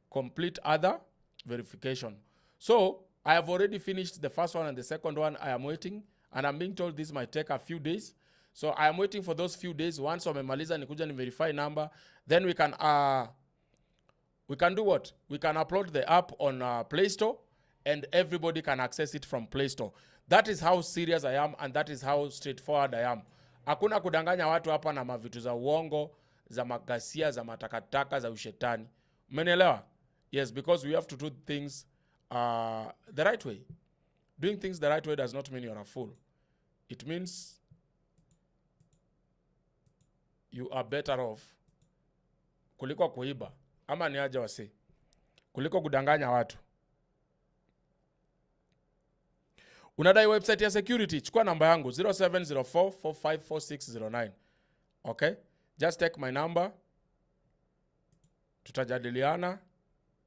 complete other verification. So I have already finished the first one, and the second one I am waiting, and I'm being told this might take a few days. So I am waiting for those few days. Once wamemaliza nikuja ni verify number, then we can do what? We can upload the app on Play Store, and everybody can access it from Play Store. That is how serious I am, and that is how straightforward I am. Hakuna kudanganya watu hapa na mavitu za uongo, za magasia, za matakataka, za ushetani. Umenielewa? Yes, because we have to do things the right way. Doing things the right way does not mean you're a fool. It means you are better off kuliko kuiba. Ama ni aje wase? Kuliko kudanganya watu. Unadai website ya security, chukua namba yangu 0704454609. Okay? Just take my number. Tutajadiliana.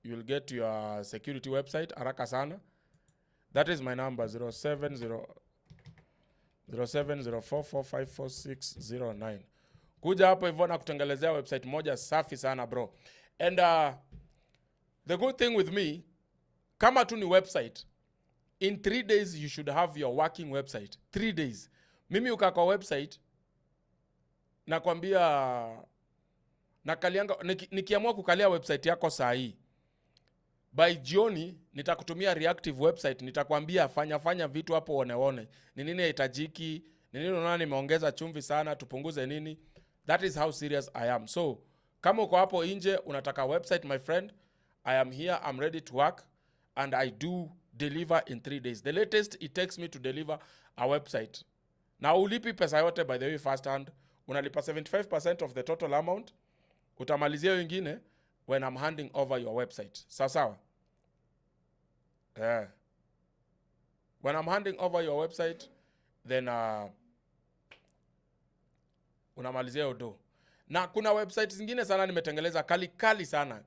You'll get your security website haraka sana. That is my number 0704454609. Kuja hapo hivyo na kutengelezea website moja safi sana bro. And the good thing with me, kama tu ni website, in 3 days you should have your working website. 3 days. Mimi ukaka website nakwambia nakalianga nikiamua kukalia website yako saa hii, by jioni nitakutumia reactive website, nitakwambia fanya vitu hapo one. Ni nini hitajiki, ni nini unaona nimeongeza chumvi sana, tupunguze nini. That is how serious I am. So, kama uko hapo nje unataka website, my friend, I am here, I'm ready to work, and I do deliver in 3 days. The latest it takes me to deliver a website. Na ulipi pesa yote, by the way, first hand. Unalipa 75% of the total amount. Utamalizia wengine when I'm handing over your website. Sawa? Yeah. When I'm handing over your website, then unamalizia udo. Na kuna websites zingine sana nimetengeleza kali sana,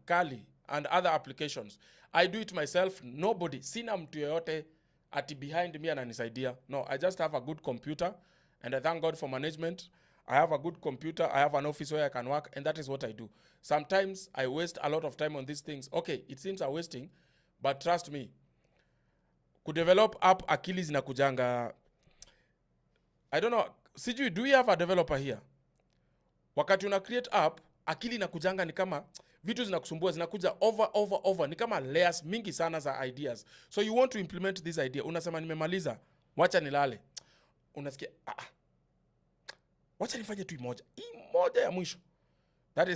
and other applications. I do it myself. Nobody, sina mtu yoyote ati behind me ananisaidia. No, I just have a good computer, and I thank God for management. I have a good computer, I have an office where I can work, and that is what I do. Sometimes I waste a lot of time on these things. Okay, it seems I'm wasting, but trust me, kudevelop app akili zinakujanga. I don't know, sijui, do we have a developer here? Wakati una create app, akili inakujanga ni kama vitu zinakusumbua, zinakuja over, ni kama layers mingi sana za ideas. So you want to implement this idea, unasema nimemaliza, wacha nilale. Unasikia wacha nifanye tu imoja ya mwisho. That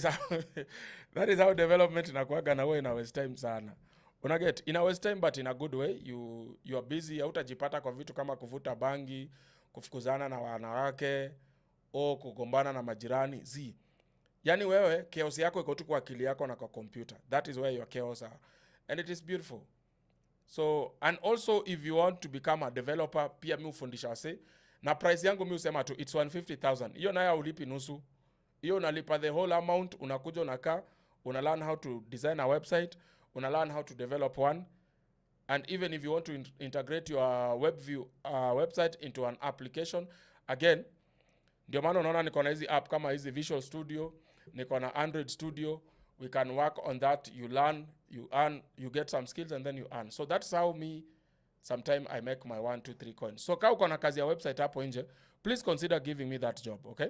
is how development inakuaga, na wewe ina waste time sana. Unaget, ina waste time but in a good way. You are busy, hautajipata kwa vitu kama kuvuta bangi, kufukuzana na wanawake, au kugombana na majirani. Yani wewe chaos yako iko tu kwa akili yako na kwa computer. That is where your chaos are. And it is beautiful. So, and also if you want to become a developer, pia mi ufundisha wase. Na price yangu mi usema tu, it's 150,000. Iyo nayo ulipi nusu. Iyo unalipa the whole amount, unakuja unakaa, learn how to design a website, learn how to develop one. And even if you want to integrate your website into an application, again, ndio maana unaona niko na hizi app kama hizi Visual Studio, niko na Android Studio. We can work on that. You learn, you earn, you get some skills, and then you earn. So that's how me, sometimes I make my 1, 2, 3 coins. So kama uko na kazi ya website hapo nje, please consider giving me that job, okay?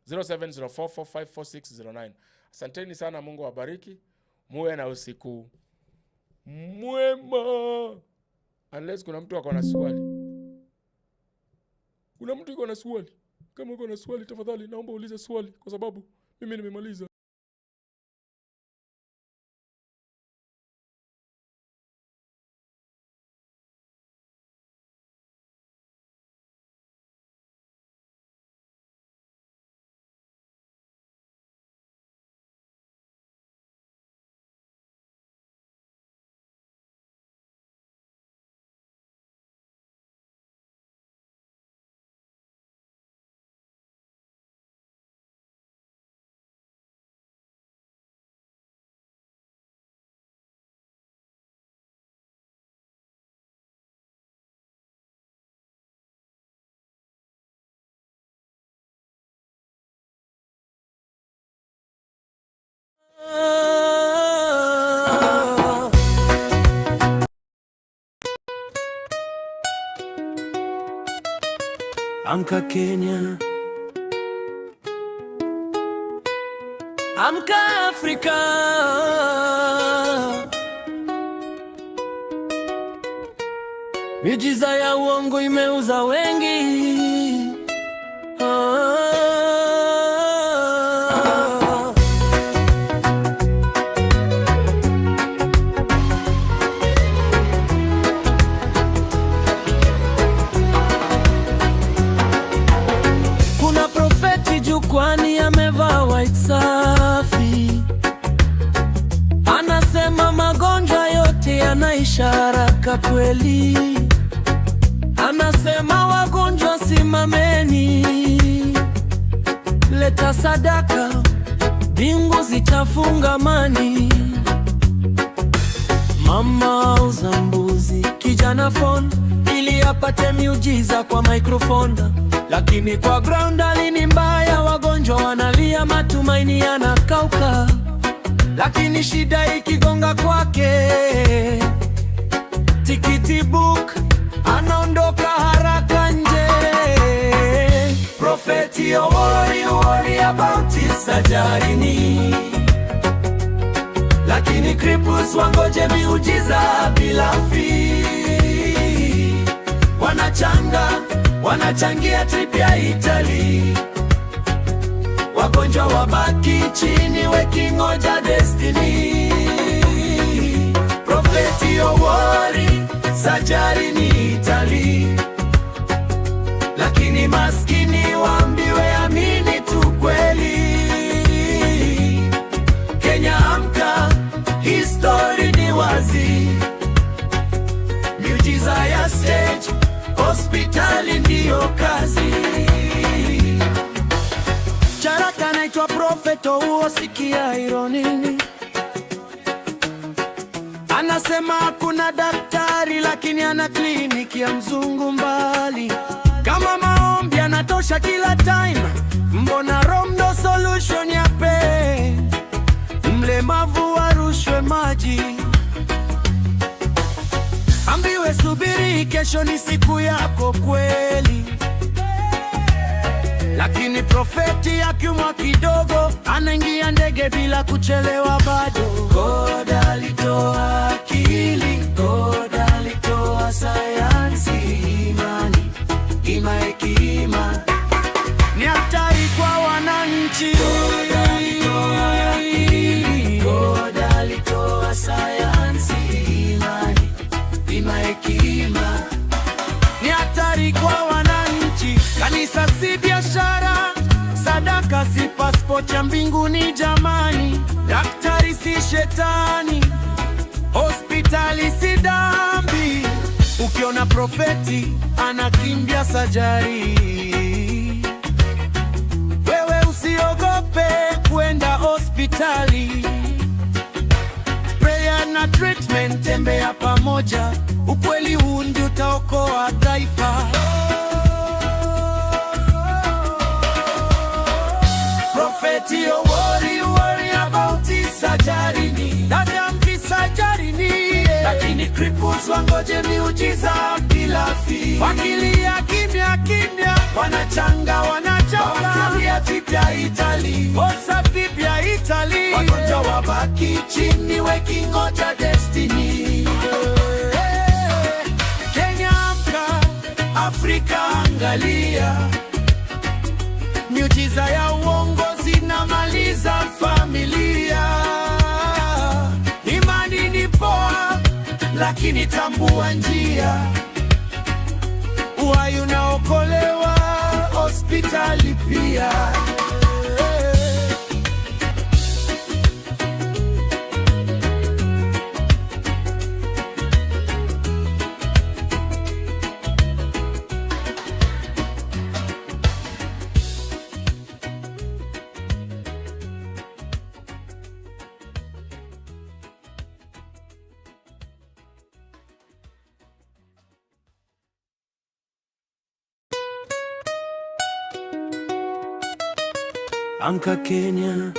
0704454609. Asanteni sana, Mungu awabariki. Muwe na usiku mwema. Unless kuna mtu ako na swali. Kuna mtu yuko na swali? Kama uko na swali, tafadhali naomba ulize swali, kwa sababu mimi nimemaliza. Amka Kenya, amka Afrika. Miujiza ya uongo imeuza wengi. Kuna profeti jukwani amevaa white safi, anasema magonjwa yote yanaisha haraka kweli. Anasema wagonjwa simameni, leta sadaka, mbingu zitafungamani. Mama auza mbuzi, kijana phone ili apate miujiza kwa microphone, lakini kwa ground hali ni mbaya, wagonjwa wanalia, matumaini yanakauka. Lakini shida ikigonga kwake, tikiti book, anaondoka haraka nje. Prophet, you worry about his surgery, lakini cripples wangoje miujiza bila fee. Wanachangia trip ya Italy, wagonjwa wabaki chini wakingoja destiny. Prophet, you worry, surgery ni Italy, lakini maskini waambiwe amini tu kweli. Kenya amka, history ni wazi, miujiza ya stage, hospitali ndiyo kazi. Charaka naitwa Prophet, uosikia ironini. Anasema hakuna daktari, lakini ana kliniki ya mzungu mbali. Kama maombi yanatosha kila time, mbona romdo solution ya pain? Mlemavu arushwe maji, ambiwe subiri, kesho ni siku yako kweli. Lakini profeti akiumwa kidogo, anaingia ndege bila kuchelewa bado. God alitoa akili, God alitoa sayansi, hekima ni hatari kwa wananchi. God alitoa akili, God alitoa sayansi, hekima ni hatari kwa wananchi. Kanisa si biashara, sadaka si passport ya mbinguni jamani. Daktari si shetani, hospitali si dhambi. Ukiona profeti anakimbia sajari, wewe usiogope kwenda hospitali. Prayer na treatment, tembea pamoja, ukweli huu ndio utaokoa taifa. Prophet, you worry about his surgery, lakini cripples wangoje miujiza bila fee. Wakilia kimya, wanachanga trip ya Italy, trip ya Italy, wagonjwa wabaki chini wakingoja destiny. Kenya amka, Afrika angalia, miujiza ya uongo zinamaliza familia. Imani ni poa, lakini tambua njia, uhai unaokolewa hospitali pia. Amka Kenya,